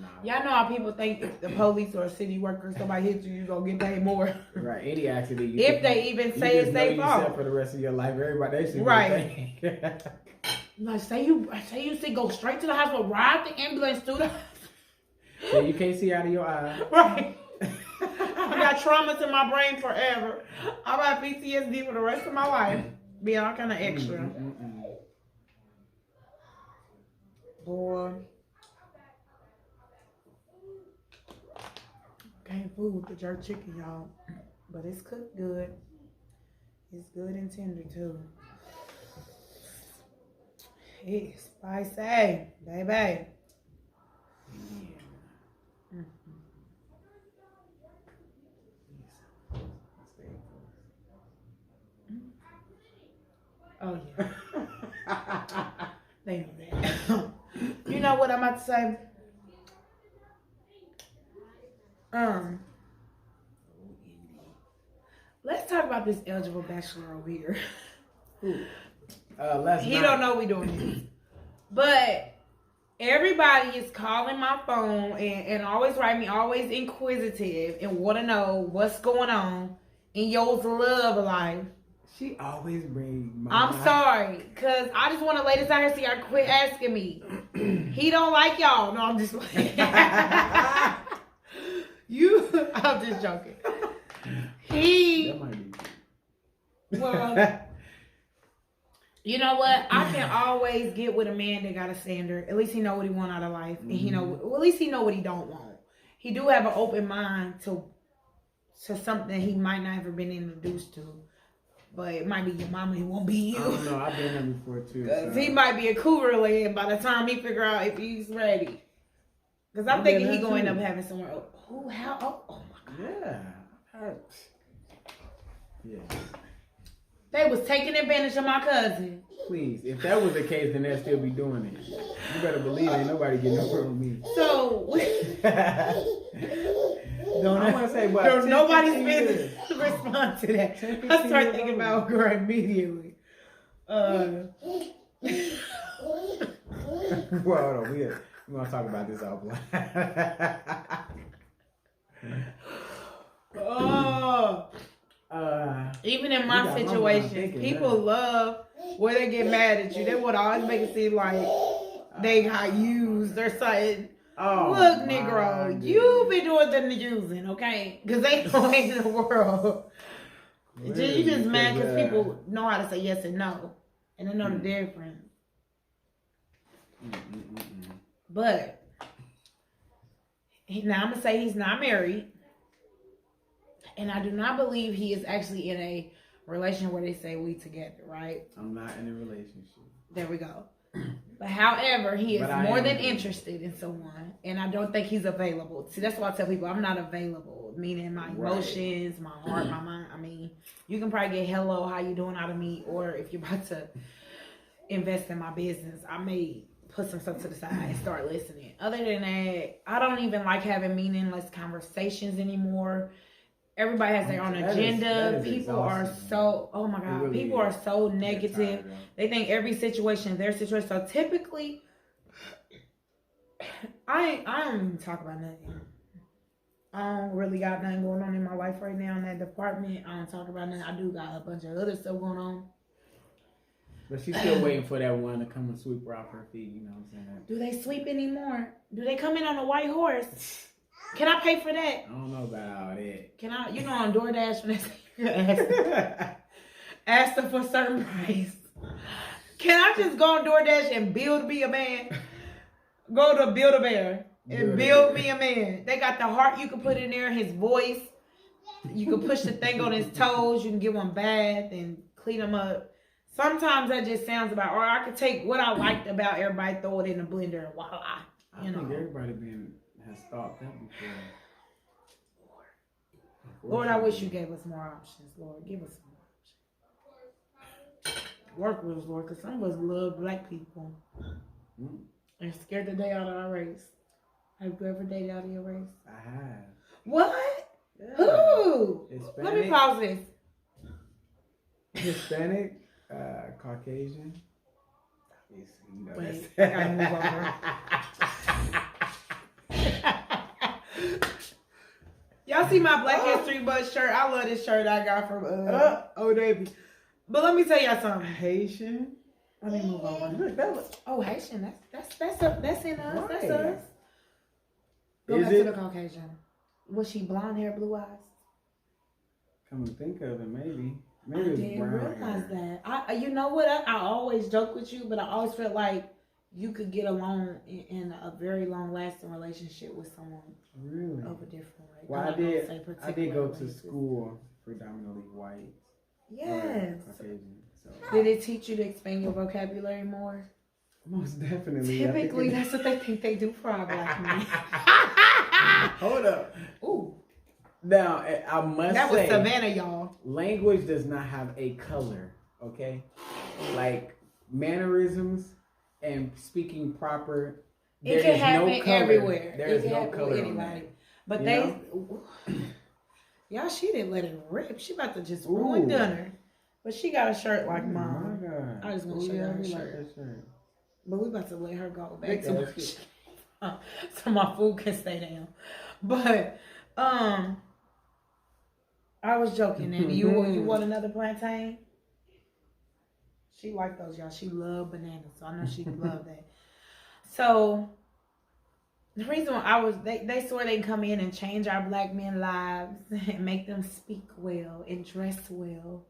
Nah. Y'all know how people think if the police or a city worker, somebody hits you, you're going to get paid more. Right. Any accident. If they even say it's their fault. For the rest of your life. Everybody, they should right. Like, say you see, go straight to the hospital, ride the ambulance through the hospital. So you can't see out of your eye. Right. I got traumas in my brain forever. I got PTSD for the rest of my life. Be all kind of extra. Boy. Can't fool with the jerk chicken, y'all. But it's cooked good. It's good and tender, too. It's spicy, baby. Oh, yeah. They know that. You know what I'm about to say? Let's talk about this eligible bachelor over here. He don't know we doing this. But everybody is calling my phone and always write me, always inquisitive and want to know what's going on in your love life. She always brings my... I'm sorry, because I just want to lay this out here so y'all quit asking me. He don't like y'all. No, I'm just like... I'm just joking. That might be... Well, you know what? I can always get with a man that got a standard. At least he know what he want out of life. And he know, well, at least he know what he don't want. He do have an open mind to something he might not ever been introduced to. But it might be your mama, it won't be you. I don't know. I've been there before too. Because he might be a cougar lad by the time he figure out if he's ready. Because I'm thinking he going to end up having somewhere else. Oh, how? Oh my God. Yeah. Yeah. They was taking advantage of my cousin. Please, if that was the case, then they'll still be doing it. You better believe ain't nobody getting over on me. So, I want to say, but don't nobody respond to that. I start thinking about her immediately. Well, hold on. We're going to talk about this offline. Even in my situation, people love where they get mad at you. They would always make it seem like they got used or something. Oh, look, Negro, you been doing the using, okay? Because they know ain't in the world. Really? You just mad because people know how to say yes and no. And they know the difference. But, now I'm going to say he's not married. And I do not believe he is actually in a relationship where they say we together, right? I'm not in a relationship. There we go. But however, he is more than interested in someone. And I don't think he's available. See, that's why I tell people I'm not available. Meaning my emotions, my heart, my mind. I mean, you can probably get hello, how you doing out of me. Or if you're about to invest in my business, I may put some stuff to the side and start listening. Other than that, I don't even like having meaningless conversations anymore. Everybody has their own agenda. People are so, oh my God, really people are so negative. They think every situation is their situation. So typically, I don't even talk about nothing. I don't really got nothing going on in my life right now in that department. I don't talk about nothing. I do got a bunch of other stuff going on. But she's still waiting for that one to come and sweep her off her feet, you know what I'm saying? Do they sweep anymore? Do they come in on a white horse? Can I pay for that? I don't know about all that. Can I, you know, on DoorDash when they ask them for a certain price. Can I just go on DoorDash and build me a man? Go to Build a Bear and build me a man. They got the heart you can put in there, his voice. You can push the thing on his toes. You can give him a bath and clean him up. Sometimes that just sounds about, or I could take what I liked about everybody, throw it in the blender, and voila. I think everybody has thought that before. Lord, I wish you gave us more options. Lord, give us some options. Work with us, Lord, because some of us love black people. And scared the day out of our race. Have you ever dated out of your race? I have. What? Yeah. Who? Hispanic. Let me pause this. Hispanic, Caucasian. Wait, I gotta move over. Y'all see my Black History Month shirt? I love this shirt I got from Old Navy. But let me tell y'all something. Haitian. Let me move over. Look, that was, Haitian. That's in us. Right. That's us. Go back to the Caucasian. Was she blonde hair, blue eyes? Come to think of it, maybe. I didn't realize that. You know what? I always joke with you, but I always felt like you could get along in a very long-lasting relationship with someone of a different race. Well, I did go to school predominantly white. Yes. Caucasian. So. Did it teach you to expand your vocabulary more? Most definitely. Typically, that's what they think they do for our black men. Hold up. Ooh. Now, I must say, that was Savannah, y'all. Language does not have a color, okay? Like mannerisms and speaking proper. It can happen everywhere. There is no color on that. But y'all, she didn't let it rip. She about to just ruin dinner. But she got a shirt like mine. Oh my God. I just want to show you her shirt. But we about to let her go back to so my food can stay down. But I was joking, Andy. You want another plantain? She liked those, y'all. She loved bananas, so I know she loved that. So the reason why they swear they can come in and change our black men's lives and make them speak well and dress well.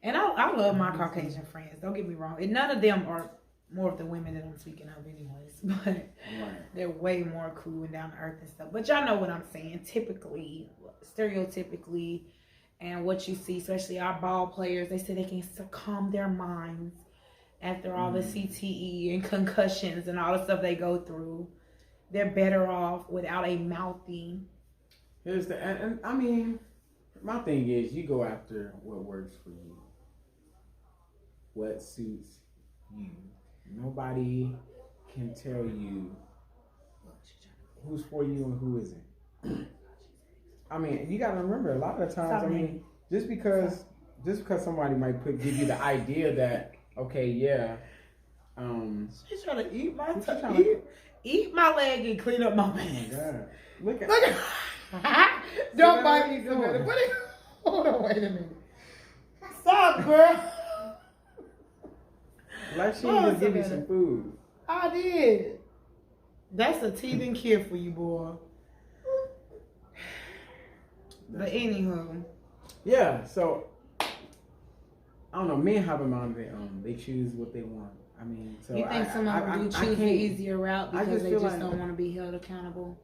And I love my Caucasian friends. Don't get me wrong. And none of them are more of the women that I'm speaking of anyways. But they're way more cool and down to earth and stuff. But y'all know what I'm saying. Typically, stereotypically, and what you see, especially our ball players, they say they can calm their minds after all the CTE and concussions and all the stuff they go through. They're better off without a mouthing. And I mean, my thing is, you go after what works for you. What suits you. Nobody can tell you who's for you and who isn't. I mean, you gotta remember, a lot of the times, I mean, just because somebody might give you the idea that, okay, yeah, she's trying to eat eat my leg and clean up my pants. Oh my God. Look at don't bite me doing it. Hold on, wait a minute. Stop, girl. Like she just give you some food. I did. That's a teething kid for you, boy. But anywho. Yeah, so I don't know. Men have a mind they choose what they want. I mean, so you think some of them do choose the easier route because they just don't want to be held accountable?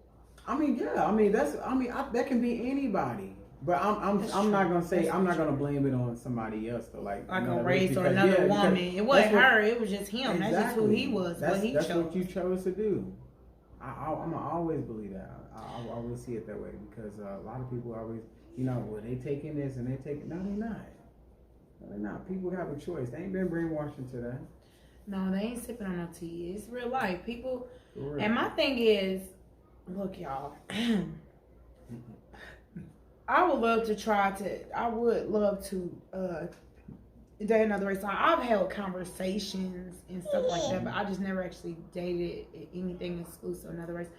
I mean, yeah. I mean, that can be anybody. But I'm not gonna say I'm not gonna blame it on somebody else though, like a race or another woman. It wasn't her. It was just him. Exactly. That's just who he was. That's what you chose to do. I'm gonna always believe that. I always see it that way because a lot of people always, well, they taking this and they taking. No, they're not. No, they're not. People have a choice. They ain't been brainwashed into that. No, they ain't sipping on no tea. It's real life. People. And my thing is, look, y'all. I would love to date another race. I've held conversations and stuff like that, but I just never actually dated anything exclusive another race.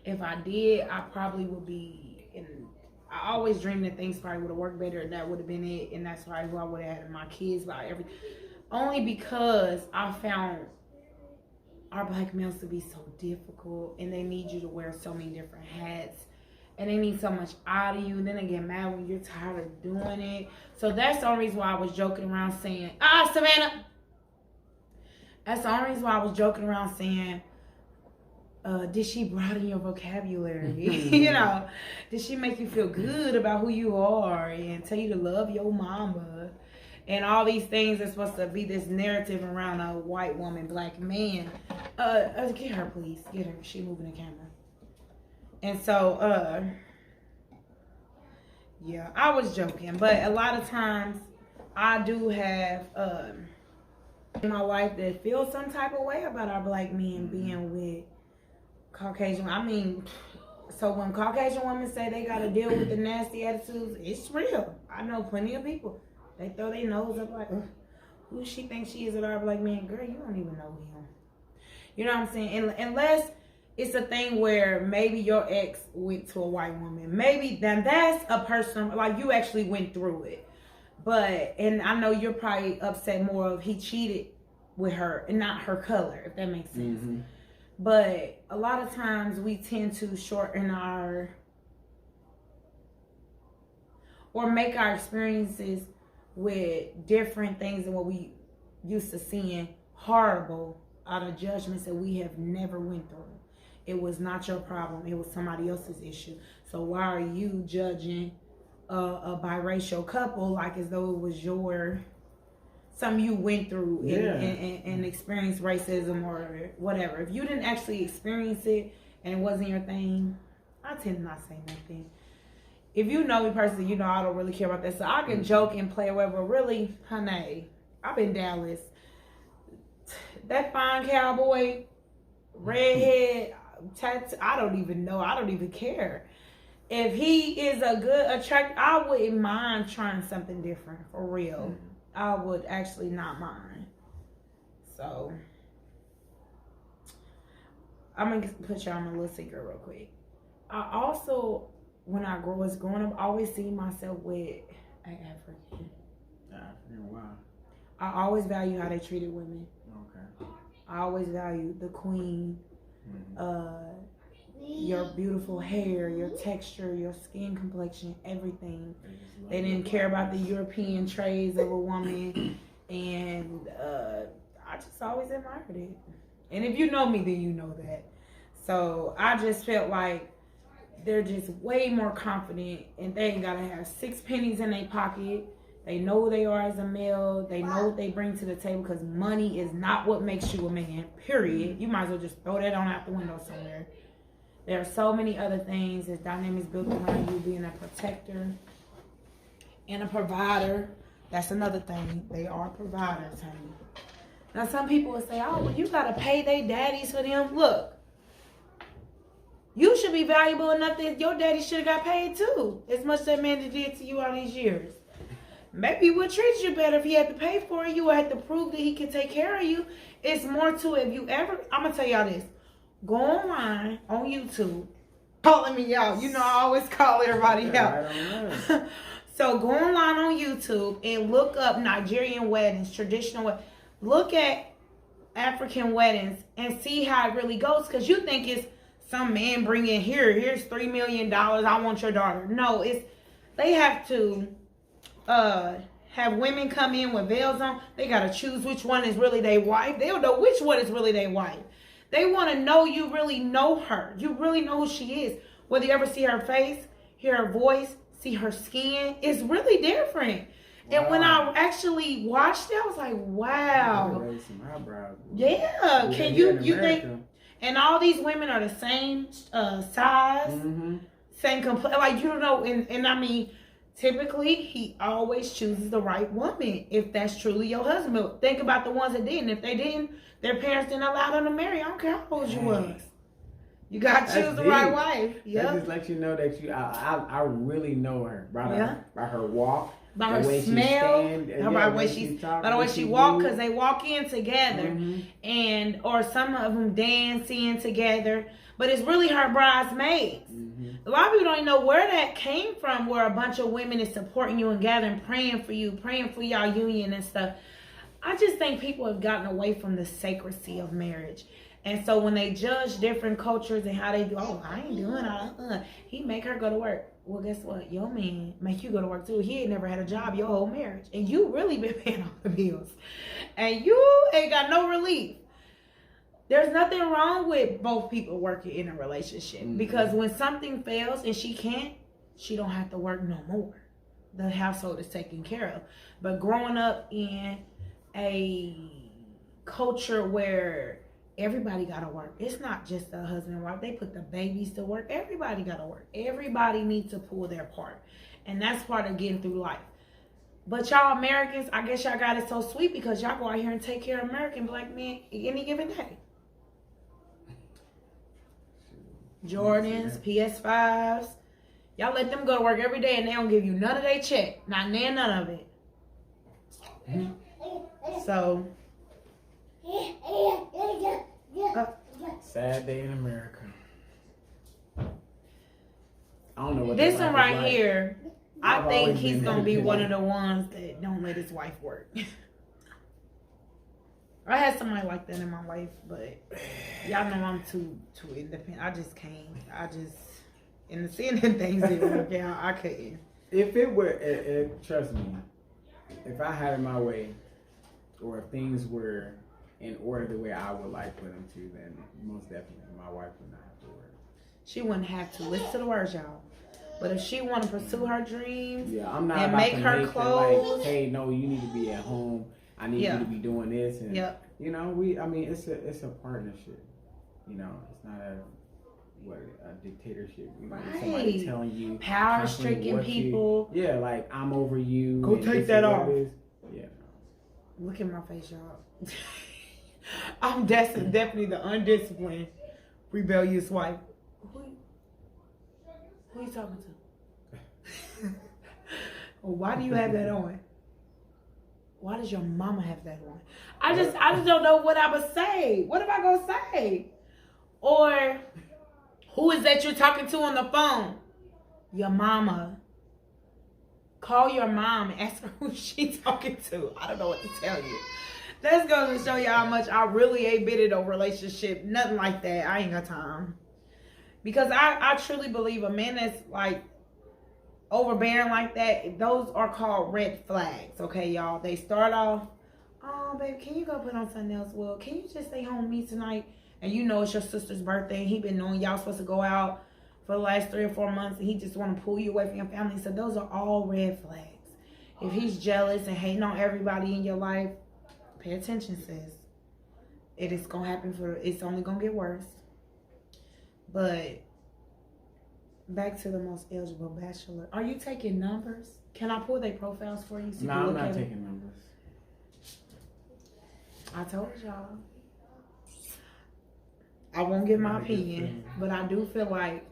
If I did, I probably would be I always dreamed that things probably would have worked better, and that would have been it, and that's probably who I would have had my kids by everything. Only because I found our black males to be so difficult, and they need you to wear so many different hats. And they need so much out of you. And then they get mad when you're tired of doing it. So that's the only reason why I was joking around saying, Savannah. That's the only reason why I was joking around saying, did she broaden your vocabulary? Did she make you feel good about who you are and tell you to love your mama? And all these things are supposed to be this narrative around a white woman, black man. Get her, please. Get her. She moving the camera. And so, yeah, I was joking. But a lot of times, I do have my wife that feels some type of way about our black men being with Caucasian. I mean, so when Caucasian women say they got to deal with the nasty attitudes, it's real. I know plenty of people. They throw their nose up like, who she thinks she is with our black man? Girl, you don't even know him. You know what I'm saying? And unless it's a thing where maybe your ex went to a white woman. Maybe then that's a person, like you actually went through it. And I know you're probably upset more of he cheated with her and not her color, if that makes sense. Mm-hmm. But a lot of times we tend to shorten or make our experiences with different things than what we used to seeing horrible out of judgments that we have never went through. It was not your problem. It was somebody else's issue. So why are you judging a biracial couple like as though it was something you went through and experienced racism or whatever? If you didn't actually experience it and it wasn't your thing, I tend to not say nothing. If you know me personally, I don't really care about that. So I can joke and play away, but really, honey, I've been Dallas. That fine cowboy, redhead, I don't even know. I don't even care. If he is a good attract, I wouldn't mind trying something different for real. I would actually not mind. So I'm gonna put y'all on a little secret real quick. I also, when I was growing up, I always see myself with an African. wow. I always value how they treated women. Okay. I always value the queen, your beautiful hair, your texture, your skin complexion, everything. They didn't care about the European traits of a woman, and I just always admired it. And if you know me, then you know that. So I just felt like they're just way more confident, and they ain't gotta have 6 pennies in their pocket. They know who they are as a male. They know what they bring to the table, because money is not what makes you a man, period. You might as well just throw that on out the window somewhere. There are so many other things. There's dynamics built around you being a protector and a provider. That's another thing. They are providers, honey. Now, some people will say, oh, well, you got to pay their daddies for them. Look, you should be valuable enough that your daddy should have got paid too, as much as that man did to you all these years. Maybe he would treat you better if he had to pay for it. You would have to prove that he can take care of you. It's more to it. If you ever, I'm going to tell y'all this. Go online on YouTube. Calling me out. You know I always call everybody out. So go online on YouTube and look up Nigerian weddings, traditional weddings. Look at African weddings and see how it really goes. Because you think it's some man bringing here's $3 million. I want your daughter. No, they have to have women come in with veils on. They got to choose which one is really their wife. They don't know which one is really their wife. They want to know you really know her. You really know who she is. Whether you ever see her face, hear her voice, see her skin, it's really different. Wow. And when I actually watched it, I was like, wow. Yeah. Can you think? And all these women are the same size, same like, you know, and I mean, typically, he always chooses the right woman if that's truly your husband. Think about the ones that didn't. If they didn't, their parents didn't allow them to marry. I don't care how old you was. You got to choose the right wife. Yep. That just lets you know that I really know her by her walk, by her smell, by the way she talk, by the way she walk, because they walk in together, and or some of them dancing together. But it's really her bridesmaids. A lot of people don't even know where that came from, where a bunch of women is supporting you and gathering, praying for you, praying for y'all union and stuff. I just think people have gotten away from the sacredcy of marriage. And so when they judge different cultures and how they do, oh, I ain't doing it. He make her go to work. Well, guess what? Your man make you go to work too. He ain't never had a job your whole marriage. And you really been paying all the bills. And you ain't got no relief. There's nothing wrong with both people working in a relationship. Because when something fails and she can't, she don't have to work no more. The household is taken care of. But growing up in a culture where everybody got to work. It's not just the husband and wife. They put the babies to work. Everybody got to work. Everybody needs to pull their part. And that's part of getting through life. But y'all Americans, I guess y'all got it so sweet because y'all go out here and take care of American black men any given day. Jordans, PS5s. Y'all let them go to work every day and they don't give you none of their check. Not none of it. So. Sad day in America. I don't know what this one right here. I think he's gonna be one of the ones that don't let his wife work. I had somebody like that in my life, but y'all know I'm too independent. I just can't. In the seeing that things didn't work out, I couldn't. If it were, trust me, if I had it my way, or if things were in order the way I would like for them to, then most definitely my wife would not have to work. She wouldn't have to. Listen to the words, y'all. But if she want to pursue her dreams, I'm not and about make to her make clothes, like, hey, no, you need to be at home. I need you to be doing this, and you know, it's a partnership. You know, it's not a dictatorship. You know, somebody telling you power stricken people. Like I'm over you. Go take that off. Yeah. Look at my face, y'all. I'm definitely the undisciplined, rebellious wife. Who are you talking to? Well, why do you have that on? Why does your mama have that on? I just don't know what I would say. What am I gonna say? Or who is that you're talking to on the phone? Your mama. call your mom and ask her who she's talking to. I don't know what to tell you. That's going to show you how much I really ain't been in a relationship. Nothing like that. I ain't got time. Because I truly believe a man that's like overbearing like that, those are called red flags. Okay, y'all. They start off, oh, babe, can you go put on something else? Well, can you just stay home with me tonight? And you know it's your sister's birthday. And he been knowing y'all supposed to go out for the last 3 or 4 months. And he just want to pull you away from your family. So those are all red flags. If he's jealous and hating on everybody in your life, pay attention, sis. It is going to happen it's only going to get worse. But back to the most eligible bachelor. Are you taking numbers? Can I pull their profiles for you? So no, I'm not taking numbers. I told y'all. I won't give my opinion, but I do feel like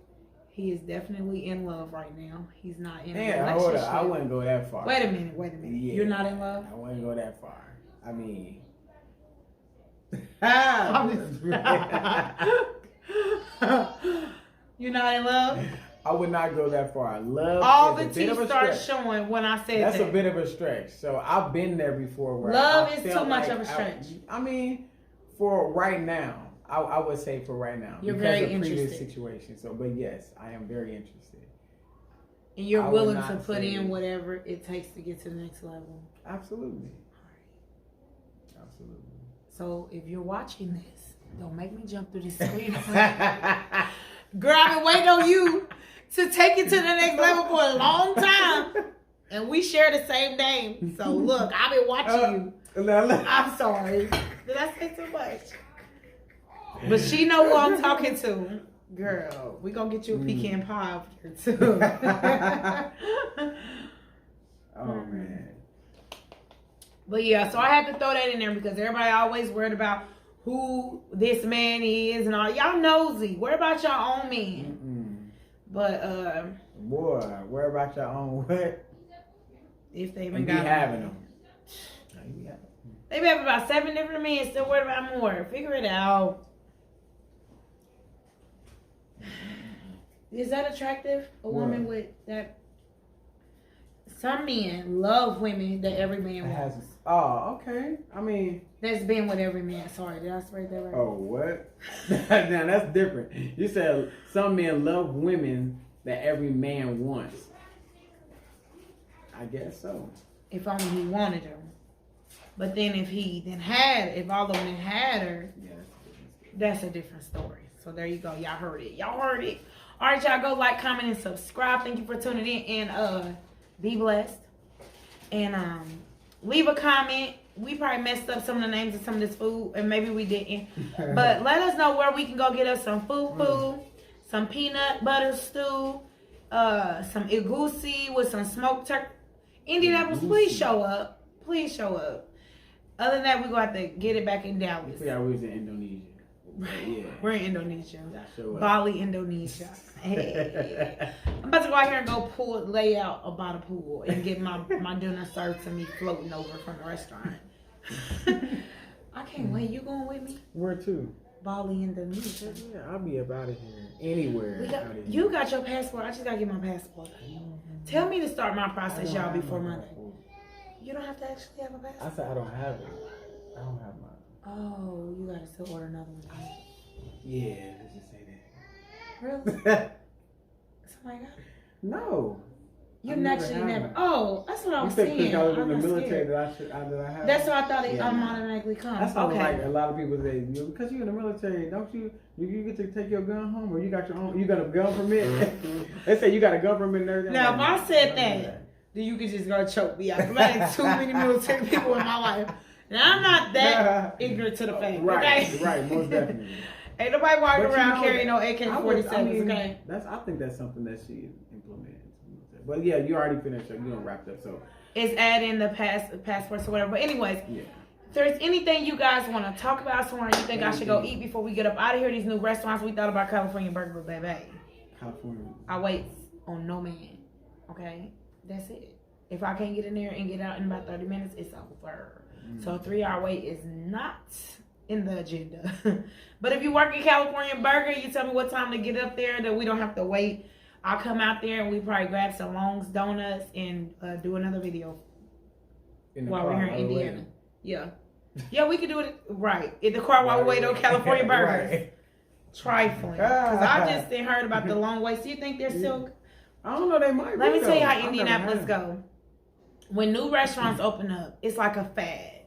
he is definitely in love right now. He's not in a relationship. I wouldn't go that far. Wait a minute. Yeah, you're not in love? I wouldn't go that far. I mean... You're not in love? I would not go that far. Love all the teeth start showing when I said that's a bit of a stretch. So I've been there before. Where love is too much of a stretch. I mean, for right now, I would say for right now. You're because very of interested. Previous situation. So, but yes, I am very interested. And you're willing to put in whatever it takes to get to the next level. Absolutely. Absolutely. So if you're watching this, don't make me jump through this screen. Girl, I've been waiting on you to take it to the next level for a long time. And we share the same name. So look, I've been watching you. I'm sorry. Did I say too much? But she know who I'm talking to. Girl, we gonna get you a pecan pie up here too. Oh man. But yeah, so I had to throw that in there because everybody always worried about who this man is and all. Y'all nosy. Worry about your own men. But boy, worry about your own what? If they even and got be having them. They be having about 7 different men, still worried about more. Figure it out. Is that attractive? A woman with that? Some men love women that every man wants. Oh, okay. I mean, that's been with every man. Sorry, did I spread that right? Oh, what? Now that's different. You said some men love women that every man wants. I guess so. If only he wanted her. But then if all of them had her, that's a different story. So there you go. Y'all heard it. All right, y'all go like, comment, and subscribe. Thank you for tuning in and be blessed. And leave a comment. We probably messed up some of the names of some of this food, and maybe we didn't. But let us know where we can go get us some fufu, some peanut butter stew, some egusi with some smoked turkey. Indianapolis, please show up. Please show up. Other than that, we're going to have to get it back in Dallas. Yeah, we was in Indonesia. Yeah. We're in Indonesia. Bali, Indonesia. Hey. I'm about to go out here and lay out by the pool and get my dinner served to me floating over from the restaurant. I can't wait. You going with me? Where to? Bali, Indonesia. Yeah, I'll be up out of here. Anywhere. You got your passport. I just got to get my passport. Tell me to start my process, y'all, before Monday. You don't have to actually have a passport. I said I don't have it. I don't have mine. Oh, you got to still order another one. Yeah, let's just say that. Really? Somebody got it? No. You actually never. Oh, that's what I was saying. Because I was in the military that I have. That's what I thought it automatically comes. That's what like a lot of people say. Because you're in the military, don't you get to take your gun home, or you got your own? You got a gun permit? They say you got a gun permit and everything. Now, if I said that, then you could just go choke me out. I've had too many military people in my life. Now, I'm not that ignorant to the fact. Right, okay? Right, most definitely. Ain't nobody walking around carrying no AK-47s, okay? I think that's something that she implemented. But yeah, you already finished. You don't wrapped up, so it's adding the passports or whatever. But anyways, if there's anything you guys want to talk about somewhere you think I should go eat before we get up out of here, these new restaurants, we thought about California Burger, baby. California. I wait on no man. Okay, that's it. If I can't get in there and get out in about 30 minutes, it's over. So a 3-hour wait is not in the agenda. But if you work at California Burger, you tell me what time to get up there that we don't have to wait I'll come out there and we probably grab some Long's Donuts and do another video while we're here in Indiana. Yeah. Yeah, we could do it right in the car while we wait on California burgers. Right. Trifling. Because I just heard about the long waits. Do you think they're still? I don't know. They might. Let me tell you how Indianapolis go. When new restaurants open up, it's like a fad,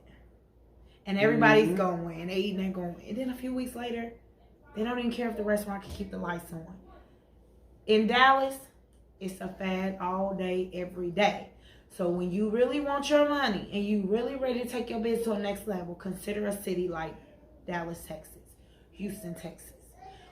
and everybody's going. They eating and going. And then a few weeks later, they don't even care if the restaurant can keep the lights on. In Dallas, it's a fad all day, every day. So when you really want your money and you really ready to take your business to the next level, consider a city like Dallas, Texas, Houston, Texas,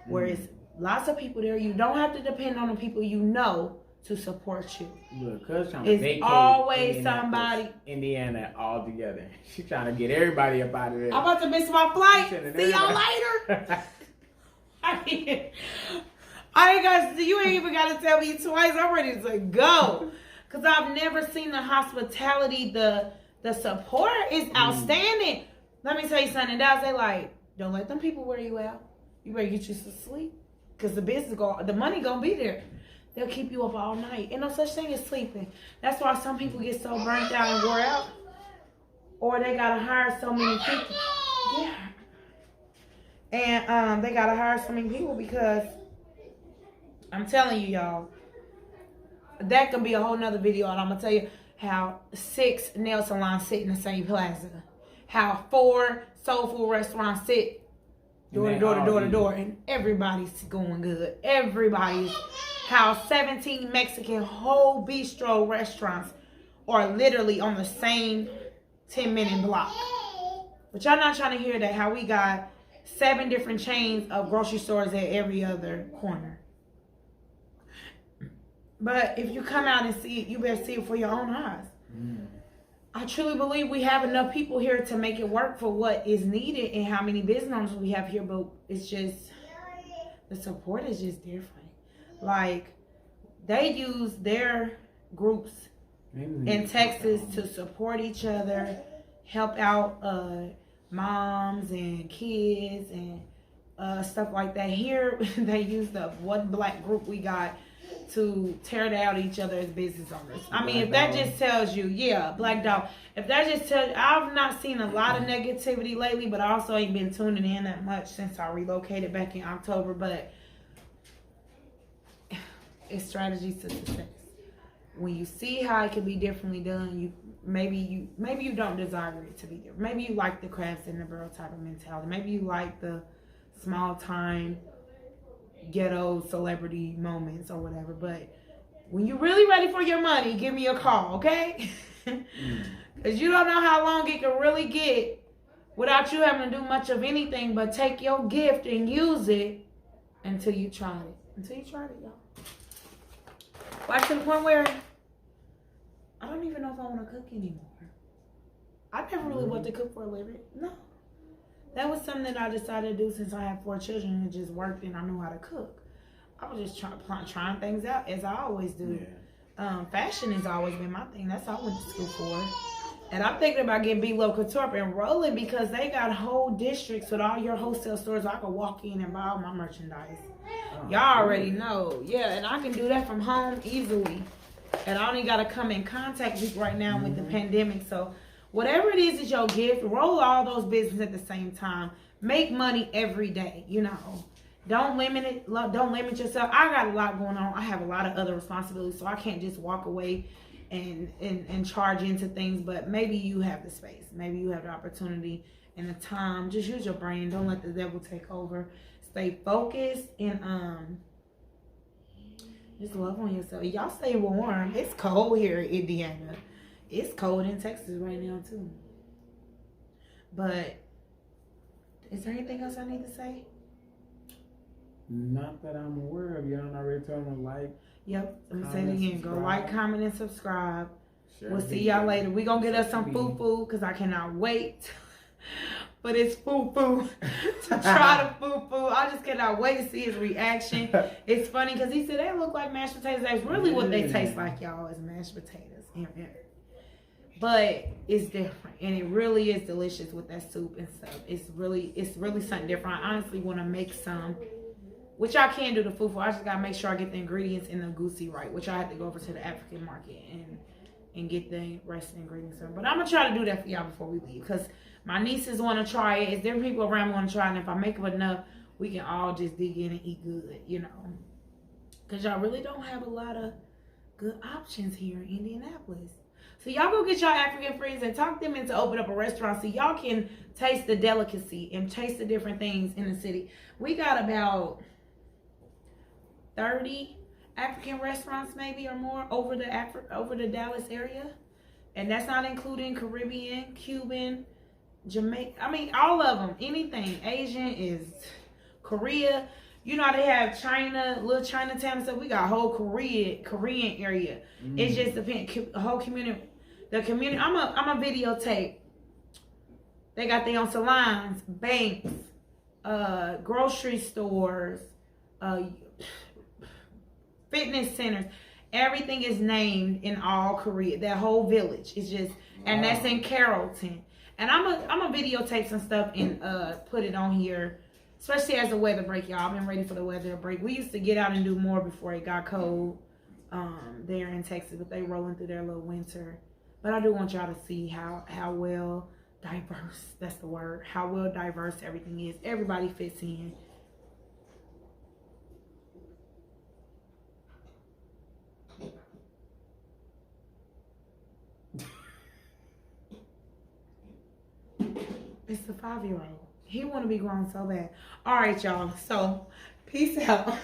where it's lots of people there. You don't have to depend on the people you know to support you. Look, cuz trying to it's always somebody. Indiana all together. She's trying to get everybody up out of there. I'm about to miss my flight. See y'all later. I ain't got. You ain't even got to tell me twice. I'm ready to go. Because I've never seen the hospitality, the support is outstanding. Let me tell you something. Dallas, they like, don't let them people wear you out. You better get you some sleep. Because the money going to be there. They'll keep you up all night. Ain't no such thing as sleeping. That's why some people get so burnt out and wore out. Or they got to hire so many people. Yeah. And they got to hire so many people because I'm telling you, y'all, that can be a whole nother video, and I'm gonna tell you how 6 nail salons sit in the same plaza, how 4 soul food restaurants sit door to door, and everybody's going good. Everybody's how 17 Mexican whole bistro restaurants are literally on the same 10-minute block. But y'all not trying to hear that how we got 7 different chains of grocery stores at every other corner. But if you come out and see it, you better see it for your own eyes. I truly believe we have enough people here to make it work for what is needed and how many business owners we have here. But it's just, the support is just different. Like, they use their groups in Texas to support each other, help out moms and kids and stuff like that. Here, they use the one black group we got to tear down each other as business owners. I mean, if that just tells you, yeah, Black Dog. If that just tells you, I've not seen a lot of negativity lately, but I also ain't been tuning in that much since I relocated back in October. But it's strategies to success. When you see how it can be differently done, maybe you don't desire it to be different. Maybe you like the crabs in the barrel type of mentality. Maybe you like the small time ghetto celebrity moments or whatever. But when you're really ready for your money, give me a call, okay? Because you don't know how long it can really get without you having to do much of anything but take your gift and use it until you tried it. Until you tried it, y'all. Like to the point where I don't even know if I want to cook anymore. I never really wanted to cook for a living. No. That was something that I decided to do since I had 4 children and it just worked and I knew how to cook. I was just trying things out as I always do. Yeah. Fashion has always been my thing. That's all I went to school for. And I'm thinking about getting B Low Couture up and rolling because they got whole districts with all your wholesale stores. I can walk in and buy all my merchandise. Y'all already know. Yeah, and I can do that from home easily. And I only got to come in contact with right now with the pandemic. So whatever it is your gift, roll all those businesses at the same time. Make money every day, you know. Don't limit it. Don't limit yourself. I got a lot going on. I have a lot of other responsibilities, so I can't just walk away and charge into things. But maybe you have the space. Maybe you have the opportunity and the time. Just use your brain. Don't let the devil take over. Stay focused and just love on yourself. Y'all stay warm. It's cold here in Indiana. It's cold in Texas right now too. But is there anything else I need to say? Not that I'm aware of. Y'all already told me to like. Yep. Let me say it again. Go like, comment, and subscribe. Sure, we'll see y'all later. We're going to get us some foo-foo because I cannot wait. But it's foo-foo to try the foo-foo. I just cannot wait to see his reaction. It's funny because he said they look like mashed potatoes. That's really what they taste like, y'all, is mashed potatoes. But it's different. And it really is delicious with that soup and stuff. It's really something different. I honestly want to make some which I can do the fufu. I just gotta make sure I get the ingredients in the goosey right, which I have to go over to the African market and get the rest of the ingredients. But I'm gonna try to do that for y'all before we leave, because my nieces want to try it. Is there people around want to try it? And if I make up enough, we can all just dig in and eat good, you know. Because y'all really don't have a lot of good options here in Indianapolis. So y'all go get y'all African friends and talk them into open up a restaurant so y'all can taste the delicacy and taste the different things in the city. We got about 30 African restaurants maybe or more over the Dallas area. And that's not including Caribbean, Cuban, Jamaica. I mean, all of them. Anything. Asian is Korea. You know, they have China, little Chinatown and stuff. We got a whole Korean area. It just depends. The whole community. The community. I'm a videotape. They got their own salons, banks, grocery stores, fitness centers. Everything is named in all Korea. That whole village is just, and that's in Carrollton. And I'm a videotape some stuff and put it on here, especially as the weather break, y'all. I've been ready for the weather break. We used to get out and do more before it got cold there in Texas, but they rolling through their little winter. But I do want y'all to see how well diverse, that's the word, how well diverse everything is. Everybody fits in. It's the 5-year-old. He want to be grown so bad. All right, y'all. So, peace out.